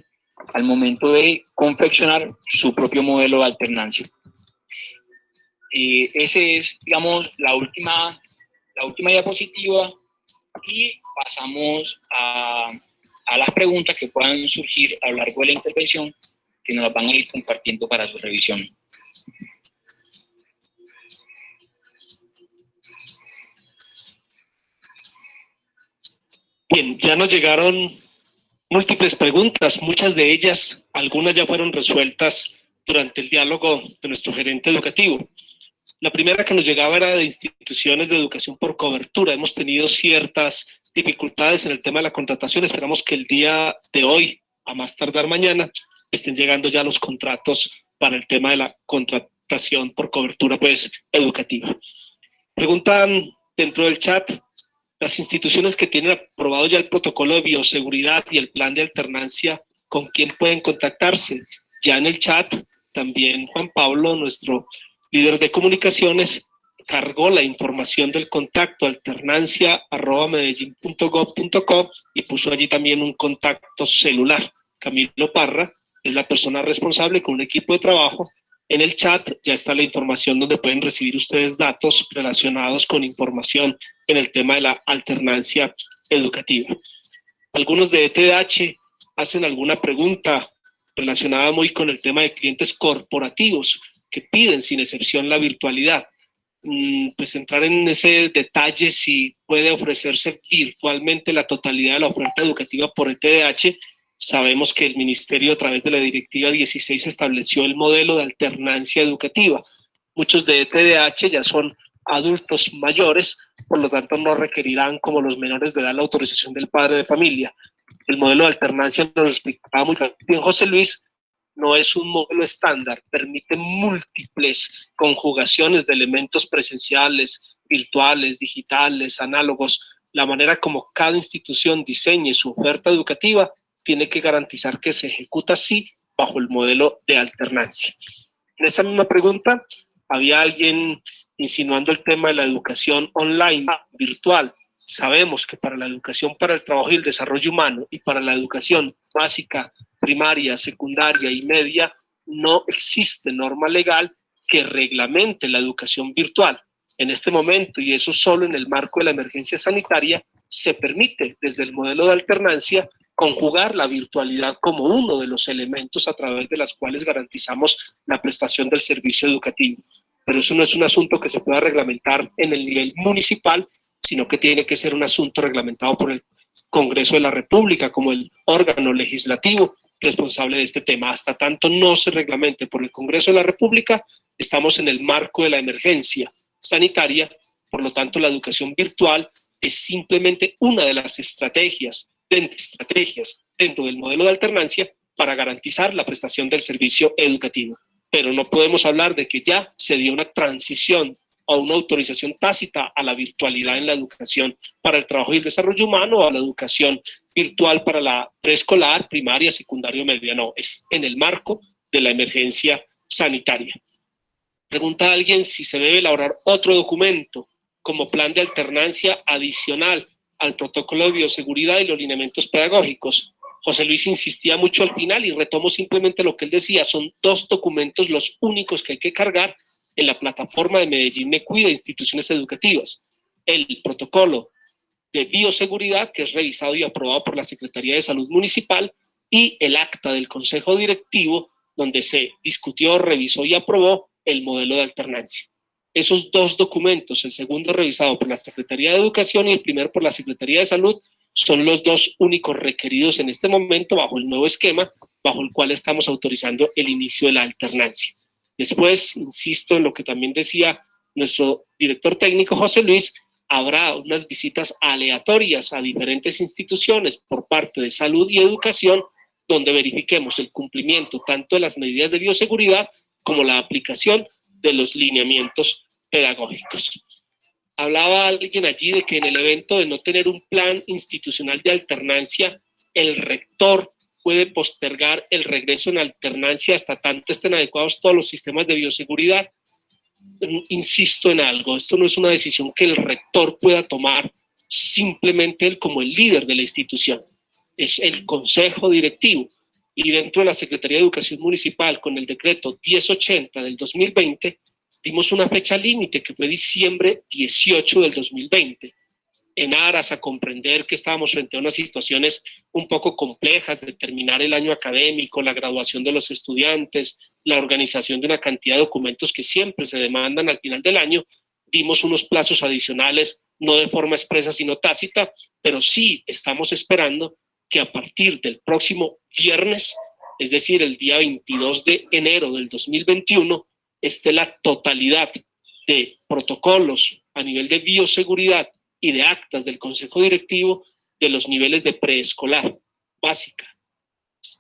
al momento de confeccionar su propio modelo de alternancia. Ese es, digamos, la última diapositiva y pasamos a las preguntas que puedan surgir a lo largo de la intervención, que nos las van a ir compartiendo para su revisión.
Bien, ya nos llegaron múltiples preguntas, muchas de ellas, algunas ya fueron resueltas durante el diálogo de nuestro gerente educativo. La primera que nos llegaba era de instituciones de educación por cobertura. Hemos tenido ciertas dificultades en el tema de la contratación. Esperamos que el día de hoy, a más tardar mañana, estén llegando ya los contratos para el tema de la contratación por cobertura pues educativa. Preguntan dentro del chat, las instituciones que tienen aprobado ya el protocolo de bioseguridad y el plan de alternancia, ¿con quién pueden contactarse? Ya en el chat también Juan Pablo, nuestro líder de comunicaciones, cargó la información del contacto alternancia@medellin.gov.co y puso allí también un contacto celular. Camilo Parra es la persona responsable con un equipo de trabajo. En el chat ya está la información donde pueden recibir ustedes datos relacionados con información en el tema de la alternancia educativa. Algunos de ETDH hacen alguna pregunta relacionada muy con el tema de clientes corporativos que piden sin excepción la virtualidad. Pues entrar en ese detalle si puede ofrecerse virtualmente la totalidad de la oferta educativa por ETDH. Sabemos que el Ministerio a través de la Directiva 16 estableció el modelo de alternancia educativa. Muchos de ETDH ya son adultos mayores, por lo tanto no requerirán como los menores de edad la autorización del padre de familia. El modelo de alternancia, nos lo explicaba muy bien José Luis, no es un modelo estándar, permite múltiples conjugaciones de elementos presenciales, virtuales, digitales, análogos. La manera como cada institución diseñe su oferta educativa tiene que garantizar que se ejecuta así bajo el modelo de alternancia. En esa misma pregunta había alguien insinuando el tema de la educación online, virtual. Sabemos que para la educación para el trabajo y el desarrollo humano y para la educación básica, primaria, secundaria y media, no existe norma legal que reglamente la educación virtual. En este momento, y eso solo en el marco de la emergencia sanitaria, se permite desde el modelo de alternancia conjugar la virtualidad como uno de los elementos a través de los cuales garantizamos la prestación del servicio educativo. Pero eso no es un asunto que se pueda reglamentar en el nivel municipal, sino que tiene que ser un asunto reglamentado por el Congreso de la República como el órgano legislativo responsable de este tema. Hasta tanto no se reglamente por el Congreso de la República, estamos en el marco de la emergencia sanitaria. Por lo tanto, la educación virtual es simplemente una de las estrategias dentro del modelo de alternancia para garantizar la prestación del servicio educativo. Pero no podemos hablar de que ya se dio una transición o una autorización tácita a la virtualidad en la educación para el trabajo y el desarrollo humano o a la educación virtual para la preescolar, primaria, secundaria o media. No, es en el marco de la emergencia sanitaria. Pregunta a alguien si se debe elaborar otro documento como plan de alternancia adicional al protocolo de bioseguridad y los lineamientos pedagógicos. José Luis insistía mucho al final y retomo simplemente lo que él decía, son 2 documentos los únicos que hay que cargar en la plataforma de Medellín Me Cuida Instituciones Educativas. El protocolo de bioseguridad, que es revisado y aprobado por la Secretaría de Salud Municipal, y el acta del Consejo Directivo, donde se discutió, revisó y aprobó el modelo de alternancia. Esos 2 documentos, el segundo revisado por la Secretaría de Educación y el primero por la Secretaría de Salud, son los 2 únicos requeridos en este momento bajo el nuevo esquema, bajo el cual estamos autorizando el inicio de la alternancia. Después, insisto en lo que también decía nuestro director técnico José Luis, habrá unas visitas aleatorias a diferentes instituciones por parte de salud y educación, donde verifiquemos el cumplimiento tanto de las medidas de bioseguridad como la aplicación de los lineamientos pedagógicos. Hablaba alguien allí de que en el evento de no tener un plan institucional de alternancia, el rector puede postergar el regreso en alternancia hasta tanto estén adecuados todos los sistemas de bioseguridad. Insisto en algo, esto no es una decisión que el rector pueda tomar simplemente él como el líder de la institución, es el consejo directivo, y dentro de la Secretaría de Educación Municipal con el decreto 1080 del 2020 dimos una fecha límite que fue diciembre 18 del 2020, en aras a comprender que estábamos frente a unas situaciones un poco complejas de terminar el año académico, la graduación de los estudiantes, la organización de una cantidad de documentos que siempre se demandan al final del año. Dimos unos plazos adicionales, no de forma expresa sino tácita, pero sí estamos esperando que a partir del próximo viernes, es decir, el día 22 de enero del 2021, esté la totalidad de protocolos a nivel de bioseguridad y de actas del Consejo Directivo de los niveles de preescolar, básica,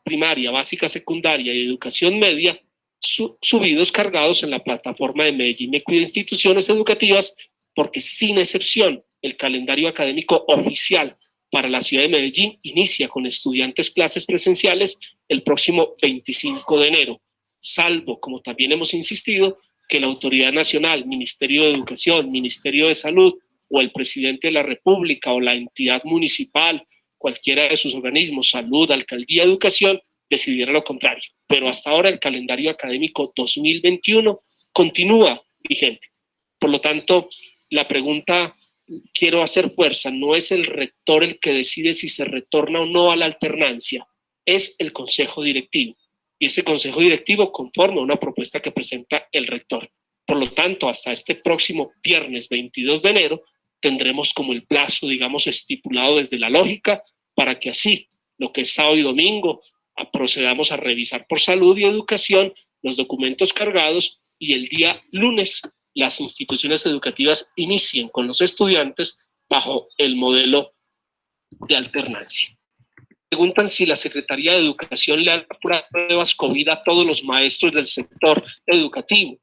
primaria, básica, secundaria y educación media, subidos, cargados en la plataforma de Medellín Me Cuida Instituciones Educativas, porque sin excepción el calendario académico oficial para la ciudad de Medellín inicia con estudiantes clases presenciales el próximo 25 de enero, salvo, como también hemos insistido, que la autoridad nacional, Ministerio de Educación, Ministerio de Salud o el presidente de la República o la entidad municipal, cualquiera de sus organismos, salud, alcaldía, educación, decidiera lo contrario. Pero hasta ahora el calendario académico 2021 continúa vigente. Por lo tanto, la pregunta, quiero hacer fuerza, no es el rector el que decide si se retorna o no a la alternancia, es el consejo directivo. Y ese consejo directivo conforma una propuesta que presenta el rector. Por lo tanto, hasta este próximo viernes 22 de enero, tendremos como el plazo, digamos, estipulado desde la lógica, para que así, lo que es sábado y domingo, procedamos a revisar por salud y educación los documentos cargados y el día lunes las instituciones educativas inicien con los estudiantes bajo el modelo de alternancia. Preguntan si la Secretaría de Educación le da pruebas COVID a todos los maestros del sector educativo.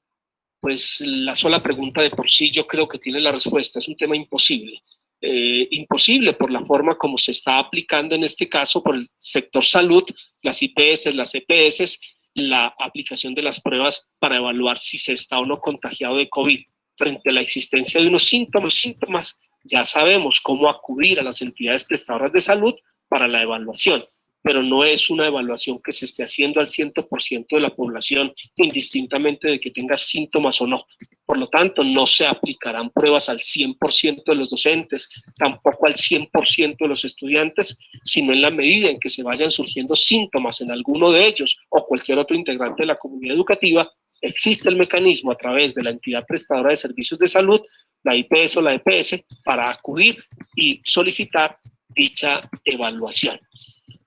Pues la sola pregunta de por sí yo creo que tiene la respuesta. Es un tema imposible. Imposible por la forma como se está aplicando en este caso por el sector salud, las IPS, las EPS, la aplicación de las pruebas para evaluar si se está o no contagiado de COVID. Frente a la existencia de unos síntomas, ya sabemos cómo acudir a las entidades prestadoras de salud para la evaluación, pero no es una evaluación que se esté haciendo al 100% de la población, indistintamente de que tenga síntomas o no. Por lo tanto, no se aplicarán pruebas al 100% de los docentes, tampoco al 100% de los estudiantes, sino en la medida en que se vayan surgiendo síntomas en alguno de ellos o cualquier otro integrante de la comunidad educativa, existe el mecanismo a través de la entidad prestadora de servicios de salud, la IPS o la EPS, para acudir y solicitar dicha evaluación.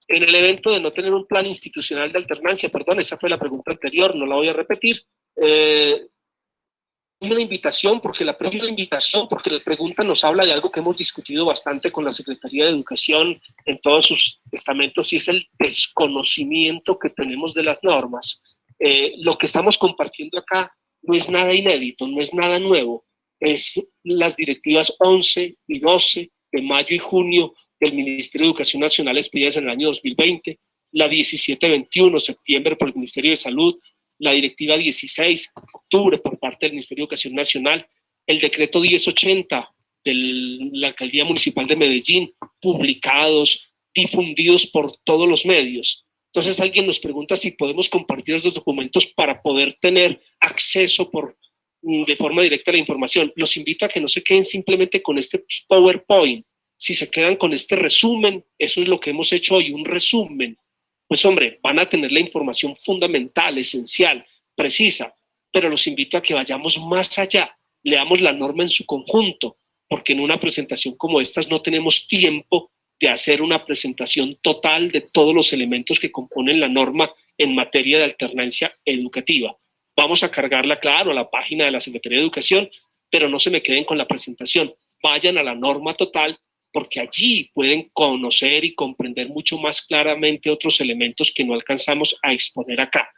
En el evento de no tener un plan institucional de alternancia, perdón, esa fue la pregunta anterior, no la voy a repetir, una invitación, porque la pregunta nos habla de algo que hemos discutido bastante con la Secretaría de Educación en todos sus estamentos, y es el desconocimiento que tenemos de las normas. Lo que estamos compartiendo acá no es nada inédito, no es nada nuevo, es las directivas 11 y 12 de mayo y junio del Ministerio de Educación Nacional expedidas en el año 2020, la 1721, septiembre, por el Ministerio de Salud, la directiva 16, octubre, por parte del Ministerio de Educación Nacional, el decreto 1080 de la Alcaldía Municipal de Medellín, publicados, difundidos por todos los medios. Entonces alguien nos pregunta si podemos compartir estos documentos para poder tener acceso de forma directa a la información. Los invito a que no se queden simplemente con este PowerPoint. Si se quedan con este resumen, eso es lo que hemos hecho hoy, un resumen. Pues hombre, van a tener la información fundamental, esencial, precisa, pero los invito a que vayamos más allá, leamos la norma en su conjunto, porque en una presentación como estas no tenemos tiempo de hacer una presentación total de todos los elementos que componen la norma en materia de alternancia educativa. Vamos a cargarla, claro, a la página de la Secretaría de Educación, pero no se me queden con la presentación, vayan a la norma total, porque allí pueden conocer y comprender mucho más claramente otros elementos que no alcanzamos a exponer acá.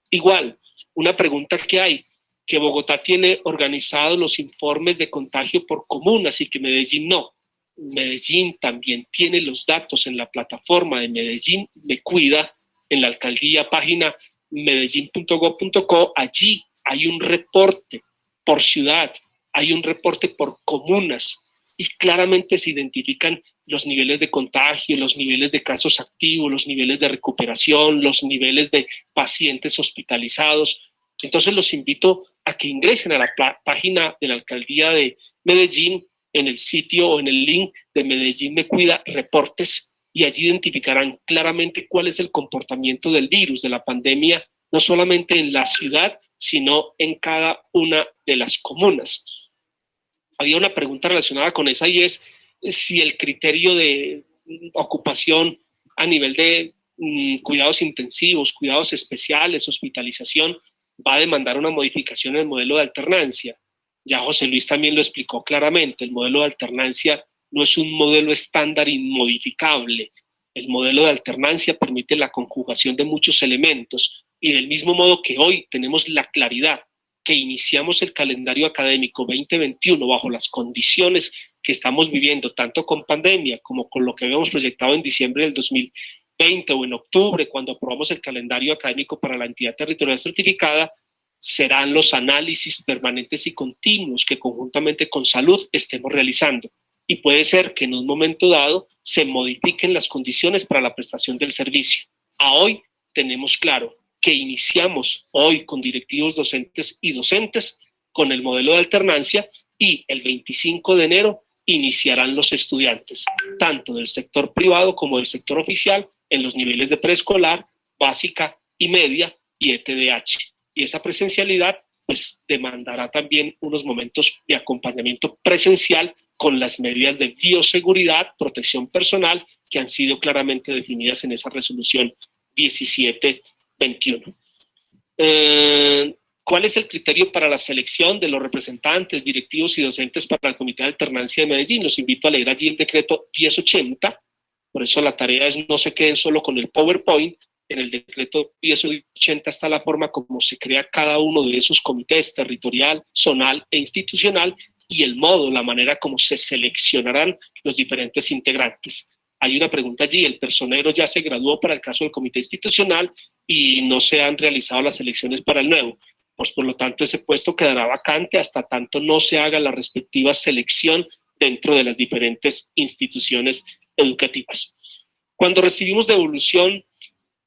Igual, una pregunta que hay, que Bogotá tiene organizados los informes de contagio por comunas y que Medellín no. Medellín también tiene los datos en la plataforma de Medellín Me Cuida, en la alcaldía, página medellin.gov.co, allí hay un reporte por ciudad, hay un reporte por comunas, y claramente se identifican los niveles de contagio, los niveles de casos activos, los niveles de recuperación, los niveles de pacientes hospitalizados. Entonces los invito a que ingresen a la página de la Alcaldía de Medellín, en el sitio o en el link de Medellín Me Cuida Reportes, y allí identificarán claramente cuál es el comportamiento del virus, de la pandemia, no solamente en la ciudad, sino en cada una de las comunas. Había una pregunta relacionada con esa, y es si el criterio de ocupación a nivel de cuidados intensivos, cuidados especiales, hospitalización, va a demandar una modificación en el modelo de alternancia. Ya José Luis también lo explicó claramente, el modelo de alternancia no es un modelo estándar inmodificable. El modelo de alternancia permite la conjugación de muchos elementos y del mismo modo que hoy tenemos la claridad que iniciamos el calendario académico 2021 bajo las condiciones que estamos viviendo, tanto con pandemia como con lo que habíamos proyectado en diciembre del 2020 o en octubre, cuando aprobamos el calendario académico para la entidad territorial certificada, serán los análisis permanentes y continuos que conjuntamente con salud estemos realizando. Y puede ser que en un momento dado se modifiquen las condiciones para la prestación del servicio. A hoy tenemos claro que iniciamos hoy con directivos docentes y docentes con el modelo de alternancia y el 25 de enero iniciarán los estudiantes, tanto del sector privado como del sector oficial, en los niveles de preescolar, básica y media y ETDH. Y esa presencialidad pues demandará también unos momentos de acompañamiento presencial con las medidas de bioseguridad, protección personal, que han sido claramente definidas en esa resolución 1721. ¿Cuál es el criterio para la selección de los representantes, directivos y docentes para el Comité de Alternancia de Medellín? Los invito a leer allí el decreto 1080, por eso la tarea es no se queden solo con el PowerPoint. En el decreto 1080 está la forma como se crea cada uno de esos comités, territorial, zonal e institucional, y el modo, la manera como se seleccionarán los diferentes integrantes. Hay una pregunta allí, el personero ya se graduó para el caso del comité institucional y no se han realizado las elecciones para el nuevo. Pues, por lo tanto, ese puesto quedará vacante hasta tanto no se haga la respectiva selección dentro de las diferentes instituciones educativas. Cuando recibimos devolución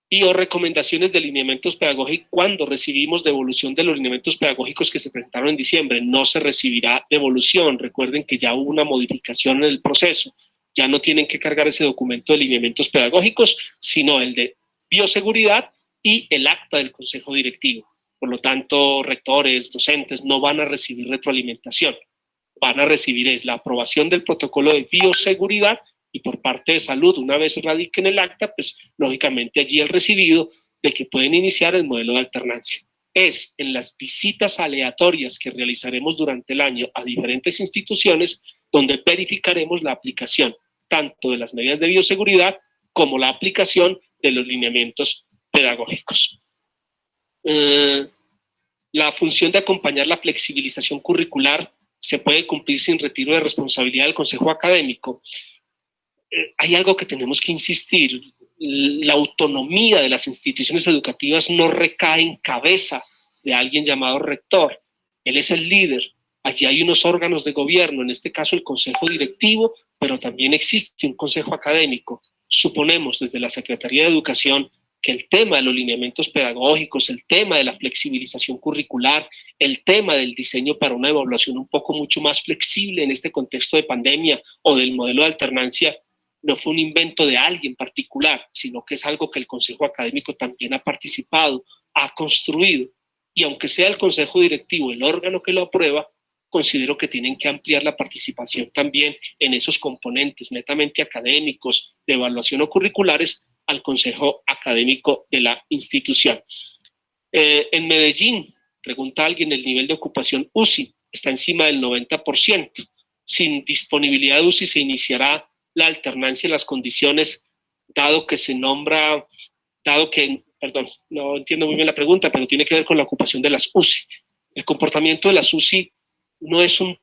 y o recomendaciones de lineamientos pedagógicos, cuando recibimos devolución de los lineamientos pedagógicos que se presentaron en diciembre, no se recibirá devolución. Recuerden que ya hubo una modificación en el proceso. Ya no tienen que cargar ese documento de lineamientos pedagógicos, sino el de bioseguridad y el acta del consejo directivo. Por lo tanto, rectores, docentes no van a recibir retroalimentación. Van a recibir la aprobación del protocolo de bioseguridad y por parte de salud, una vez radiquen el acta, pues lógicamente allí el recibido de que pueden iniciar el modelo de alternancia. Es en las visitas aleatorias que realizaremos durante el año a diferentes instituciones donde verificaremos la aplicación tanto de las medidas de bioseguridad como la aplicación de los lineamientos pedagógicos. La función de acompañar la flexibilización curricular se puede cumplir sin retiro de responsabilidad del consejo académico. Hay algo que tenemos que insistir, la autonomía de las instituciones educativas no recae en cabeza de alguien llamado rector, él es el líder. Allí hay unos órganos de gobierno, en este caso el consejo directivo, pero también existe un consejo académico. Suponemos desde la Secretaría de Educación que el tema de los lineamientos pedagógicos, el tema de la flexibilización curricular, el tema del diseño para una evaluación un poco mucho más flexible en este contexto de pandemia o del modelo de alternancia, no fue un invento de alguien particular, sino que es algo que el consejo académico también ha participado, ha construido. Y aunque sea el consejo directivo el órgano que lo aprueba, considero que tienen que ampliar la participación también en esos componentes netamente académicos, de evaluación o curriculares, al consejo académico de la institución. En Medellín, pregunta alguien, el nivel de ocupación UCI está encima del 90%. Sin disponibilidad de UCI se iniciará la alternancia en las condiciones, dado que se nombra, perdón, no entiendo muy bien la pregunta, pero tiene que ver con la ocupación de las UCI. El comportamiento de las UCI no es un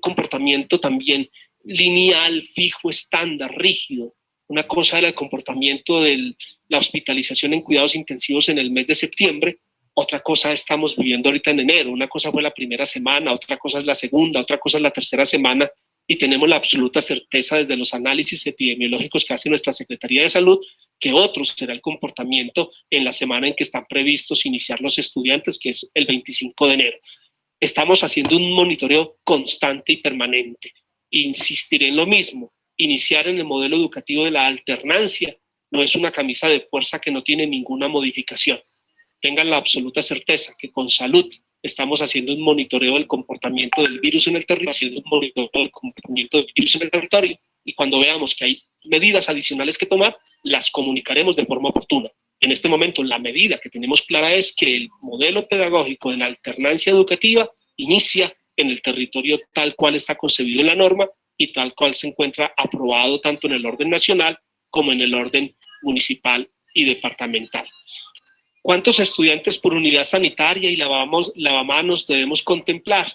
comportamiento también lineal, fijo, estándar, rígido. Una cosa era el comportamiento de la hospitalización en cuidados intensivos en el mes de septiembre, otra cosa estamos viviendo ahorita en enero. Una cosa fue la primera semana, otra cosa es la segunda, otra cosa es la tercera semana, y tenemos la absoluta certeza desde los análisis epidemiológicos que hace nuestra Secretaría de Salud que otro será el comportamiento en la semana en que están previstos iniciar los estudiantes, que es el 25 de enero. Estamos haciendo un monitoreo constante y permanente. Insistiré en lo mismo, iniciar en el modelo educativo de la alternancia no es una camisa de fuerza que no tiene ninguna modificación. Tengan la absoluta certeza que con salud estamos haciendo un monitoreo del comportamiento del virus en el territorio, haciendo un monitoreo del comportamiento del virus en el territorio, y cuando veamos que hay medidas adicionales que tomar, las comunicaremos de forma oportuna. En este momento, la medida que tenemos clara es que el modelo pedagógico de la alternancia educativa inicia en el territorio tal cual está concebido en la norma y tal cual se encuentra aprobado tanto en el orden nacional como en el orden municipal y departamental. ¿Cuántos estudiantes por unidad sanitaria y lavamanos debemos contemplar?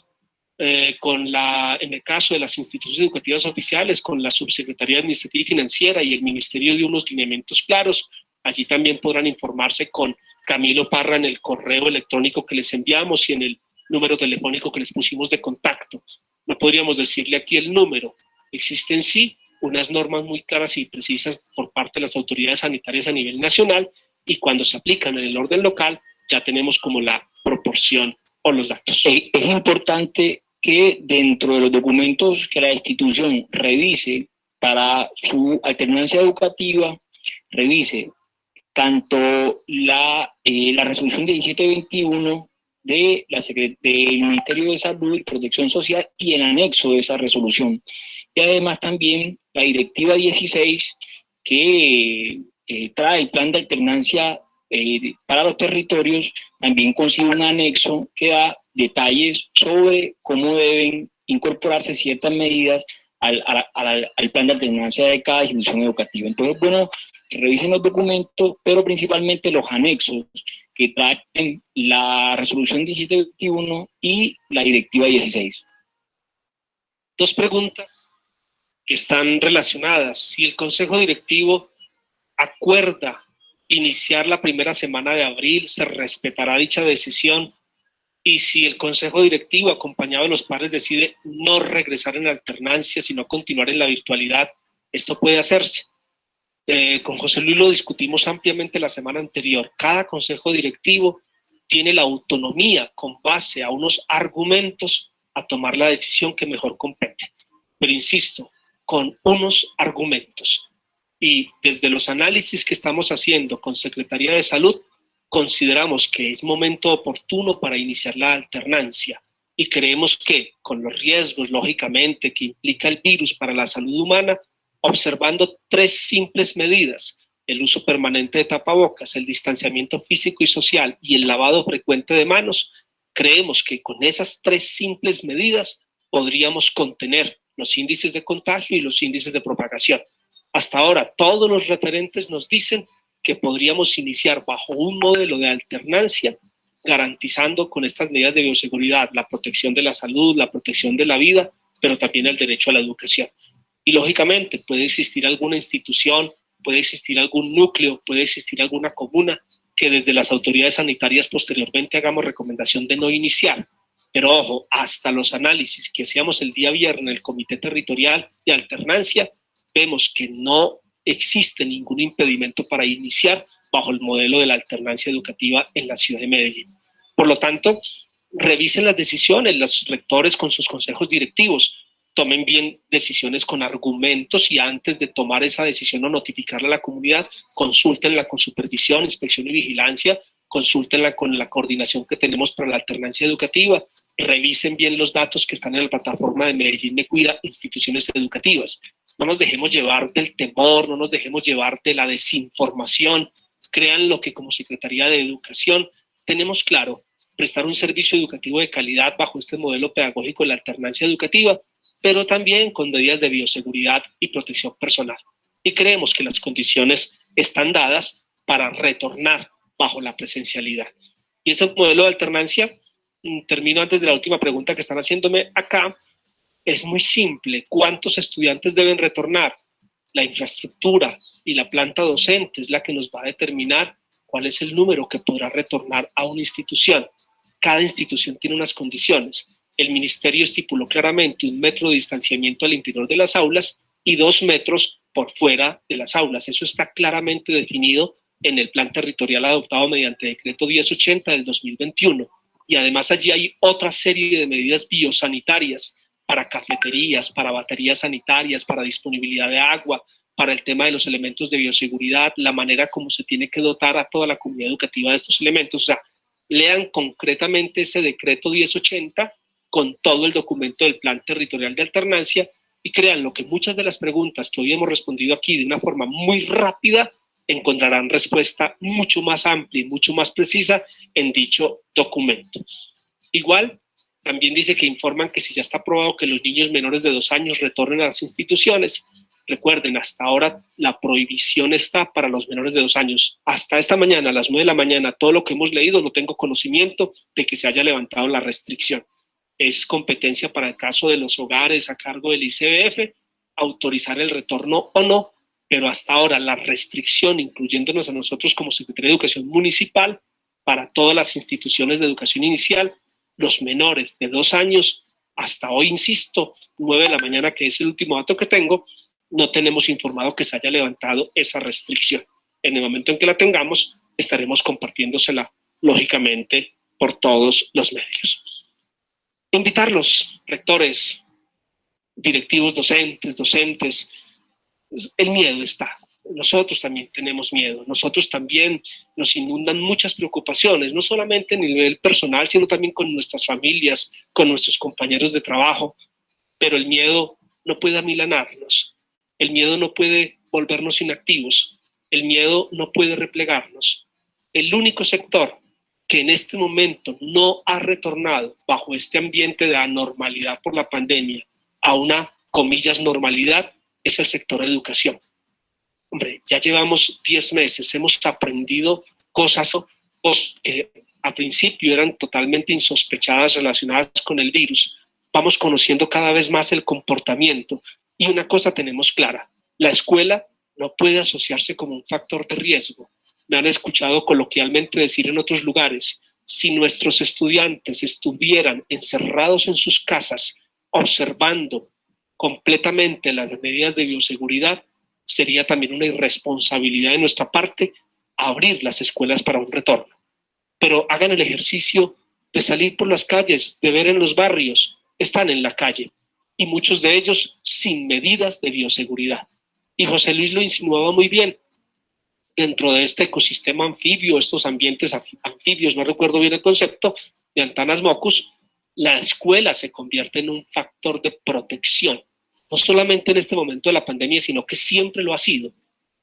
En el caso de las instituciones educativas oficiales, con la Subsecretaría Administrativa y Financiera y el Ministerio de unos lineamientos claros. Allí también podrán informarse con Camilo Parra en el correo electrónico que les enviamos y en el número telefónico que les pusimos de contacto. No podríamos decirle aquí el número. Existen sí unas normas muy claras y precisas por parte de las autoridades sanitarias a nivel nacional, y cuando se aplican en el orden local ya tenemos como la proporción o los datos.
Es importante que dentro de los documentos que la institución revise para su alternancia educativa, revise tanto la resolución 1721 del Ministerio de Salud y Protección Social y el anexo de esa resolución. Y además también la Directiva 16 que trae el plan de alternancia para los territorios, también consigue un anexo que da detalles sobre cómo deben incorporarse ciertas medidas al plan de alternancia de cada institución educativa. Entonces, bueno, que revisen los documentos, pero principalmente los anexos que traen la resolución 1721 y la directiva 16.
Dos preguntas que están relacionadas. Si el Consejo Directivo acuerda iniciar la primera semana de abril, ¿se respetará dicha decisión? Y si el Consejo Directivo, acompañado de los padres, decide no regresar en alternancia, sino continuar en la virtualidad, ¿esto puede hacerse? Con José Luis lo discutimos ampliamente la semana anterior. Cada Consejo Directivo tiene la autonomía, con base a unos argumentos, a tomar la decisión que mejor compete. Pero insisto, con unos argumentos. Y desde los análisis que estamos haciendo con Secretaría de Salud, consideramos que es momento oportuno para iniciar la alternancia y creemos que, con los riesgos, lógicamente, que implica el virus para la salud humana, observando tres simples medidas: el uso permanente de tapabocas, el distanciamiento físico y social y el lavado frecuente de manos, creemos que con esas tres simples medidas podríamos contener los índices de contagio y los índices de propagación. Hasta ahora, todos los referentes nos dicen que podríamos iniciar bajo un modelo de alternancia, garantizando con estas medidas de bioseguridad la protección de la salud, la protección de la vida, pero también el derecho a la educación. Y lógicamente puede existir alguna institución, puede existir algún núcleo, puede existir alguna comuna que desde las autoridades sanitarias posteriormente hagamos recomendación de no iniciar. Pero ojo, hasta los análisis que hacíamos el día viernes en el Comité Territorial de Alternancia, vemos que no existe ningún impedimento para iniciar bajo el modelo de la alternancia educativa en la ciudad de Medellín. Por lo tanto, revisen las decisiones, los rectores con sus consejos directivos, tomen bien decisiones con argumentos y antes de tomar esa decisión o notificarla a la comunidad, consúltenla con supervisión, inspección y vigilancia, consúltenla con la coordinación que tenemos para la alternancia educativa, revisen bien los datos que están en la plataforma de Medellín Me Cuida, instituciones educativas. No nos dejemos llevar del temor, no nos dejemos llevar de la desinformación. Crean lo que como Secretaría de Educación tenemos claro: prestar un servicio educativo de calidad bajo este modelo pedagógico de la alternancia educativa, pero también con medidas de bioseguridad y protección personal. Y creemos que las condiciones están dadas para retornar bajo la presencialidad. Y ese modelo de alternancia, termino antes de la última pregunta que están haciéndome acá, es muy simple. ¿Cuántos estudiantes deben retornar? La infraestructura y la planta docente es la que nos va a determinar cuál es el número que podrá retornar a una institución. Cada institución tiene unas condiciones. El ministerio estipuló claramente 1 metro de distanciamiento al interior de las aulas y 2 metros por fuera de las aulas. Eso está claramente definido en el plan territorial adoptado mediante decreto 1080 del 2021. Y además allí hay otra serie de medidas biosanitarias para cafeterías, para baterías sanitarias, para disponibilidad de agua, para el tema de los elementos de bioseguridad, la manera como se tiene que dotar a toda la comunidad educativa de estos elementos. O sea, lean concretamente ese decreto 1080 con todo el documento del Plan Territorial de Alternancia y créanlo que muchas de las preguntas que hoy hemos respondido aquí de una forma muy rápida encontrarán respuesta mucho más amplia y mucho más precisa en dicho documento. Igual, también dice que informan que si ya está aprobado que los niños menores de 2 años retornen a las instituciones, Recuerden, hasta ahora la prohibición está para los menores de 2 años. Hasta esta mañana, a las 9 de la mañana, todo lo que hemos leído, no tengo conocimiento de que se haya levantado la restricción. Es competencia para el caso de los hogares a cargo del ICBF autorizar el retorno o no, pero hasta ahora la restricción, incluyéndonos a nosotros como Secretaría de Educación Municipal, para todas las instituciones de educación inicial, los menores de 2 años, hasta hoy, insisto, 9 de la mañana, que es el último dato que tengo, no tenemos informado que se haya levantado esa restricción. En el momento en que la tengamos, estaremos compartiéndosela, lógicamente, por todos los medios. Invitarlos, rectores, directivos docentes, el miedo está. Nosotros también tenemos miedo, nosotros también nos inundan muchas preocupaciones, no solamente a nivel personal, sino también con nuestras familias, con nuestros compañeros de trabajo, pero el miedo no puede amilanarnos, el miedo no puede volvernos inactivos, el miedo no puede replegarnos. El único sector que en este momento no ha retornado bajo este ambiente de anormalidad por la pandemia a una, comillas, normalidad, es el sector de educación. Hombre, ya llevamos 10 meses, hemos aprendido cosas que a principio eran totalmente insospechadas relacionadas con el virus. Vamos conociendo cada vez más el comportamiento y una cosa tenemos clara, la escuela no puede asociarse como un factor de riesgo. Me han escuchado coloquialmente decir en otros lugares, si nuestros estudiantes estuvieran encerrados en sus casas observando completamente las medidas de bioseguridad, sería también una irresponsabilidad de nuestra parte abrir las escuelas para un retorno. Pero hagan el ejercicio de salir por las calles, de ver en los barrios, están en la calle, y muchos de ellos sin medidas de bioseguridad. Y José Luis lo insinuaba muy bien, dentro de este ecosistema anfibio, estos ambientes anfibios, no recuerdo bien el concepto, de Antanas mocus, la escuela se convierte en un factor de protección, no solamente en este momento de la pandemia, sino que siempre lo ha sido.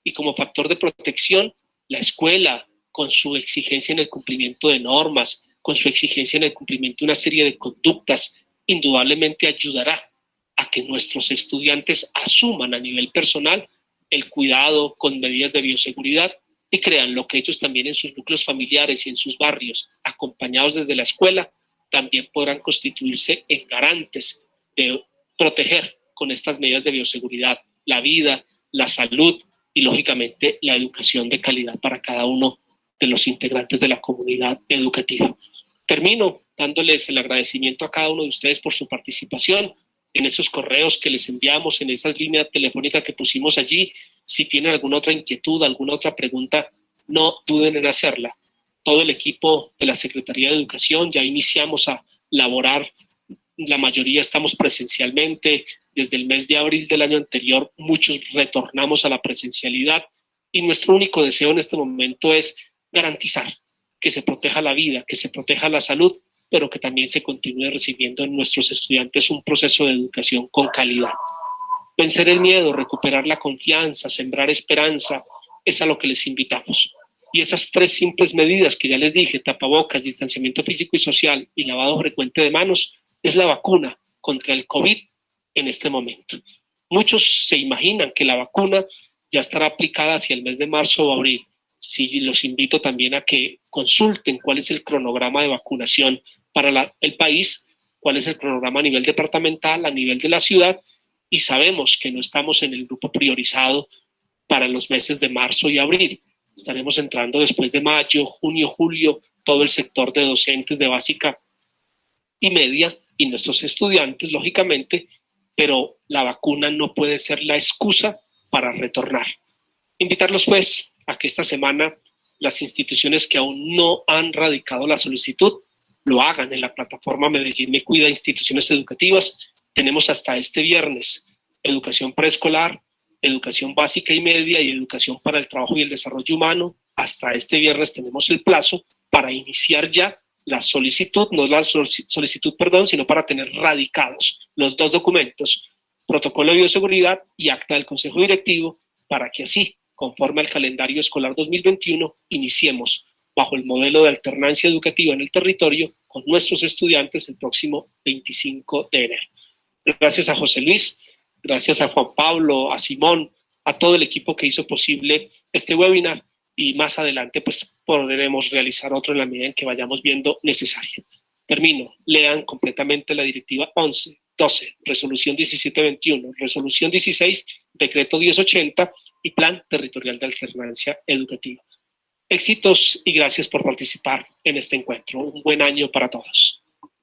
Y como factor de protección, la escuela, con su exigencia en el cumplimiento de normas, con su exigencia en el cumplimiento de una serie de conductas, indudablemente ayudará a que nuestros estudiantes asuman a nivel personal el cuidado con medidas de bioseguridad y crean lo que ellos también en sus núcleos familiares y en sus barrios, acompañados desde la escuela, también podrán constituirse en garantes de proteger con estas medidas de bioseguridad la vida, la salud y lógicamente la educación de calidad para cada uno de los integrantes de la comunidad educativa. Termino dándoles el agradecimiento a cada uno de ustedes por su participación en esos correos que les enviamos, en esas líneas telefónicas que pusimos allí. Si tienen alguna otra inquietud, alguna otra pregunta, no duden en hacerla. Todo el equipo de la Secretaría de Educación ya iniciamos a laborar, la mayoría estamos presencialmente. Desde el mes de abril del año anterior, muchos retornamos a la presencialidad y nuestro único deseo en este momento es garantizar que se proteja la vida, que se proteja la salud, pero que también se continúe recibiendo en nuestros estudiantes un proceso de educación con calidad. Vencer el miedo, recuperar la confianza, sembrar esperanza, es a lo que les invitamos. Y esas 3 simples medidas que ya les dije, tapabocas, distanciamiento físico y social y lavado frecuente de manos, es la vacuna contra el COVID en este momento. Muchos se imaginan que la vacuna ya estará aplicada hacia el mes de marzo o abril. Sí, los invito también a que consulten cuál es el cronograma de vacunación para el país, cuál es el cronograma a nivel departamental, a nivel de la ciudad, y sabemos que no estamos en el grupo priorizado para los meses de marzo y abril. Estaremos entrando después de mayo, junio, julio, todo el sector de docentes de básica y media y nuestros estudiantes, lógicamente, pero la vacuna no puede ser la excusa para retornar. Invitarlos, pues, a que esta semana las instituciones que aún no han radicado la solicitud lo hagan en la plataforma Medellín Me Cuida Instituciones Educativas. Tenemos hasta este viernes educación preescolar, educación básica y media y educación para el trabajo y el desarrollo humano. Hasta este viernes tenemos el plazo para iniciar ya la solicitud, no la solicitud, sino para tener radicados los 2 documentos, protocolo de bioseguridad y acta del Consejo Directivo, para que así, conforme al calendario escolar 2021, iniciemos bajo el modelo de alternancia educativa en el territorio con nuestros estudiantes el próximo 25 de enero. Gracias a José Luis Gracias a Juan Pablo, a Simón, a todo el equipo que hizo posible este webinar, y más adelante pues podremos realizar otro en la medida en que vayamos viendo necesario. Termino. Lean completamente la directiva 11, 12, resolución 1721, resolución 16, decreto 1080 y plan territorial de alternancia educativa. Éxitos y gracias por participar en este encuentro. Un buen año para todos.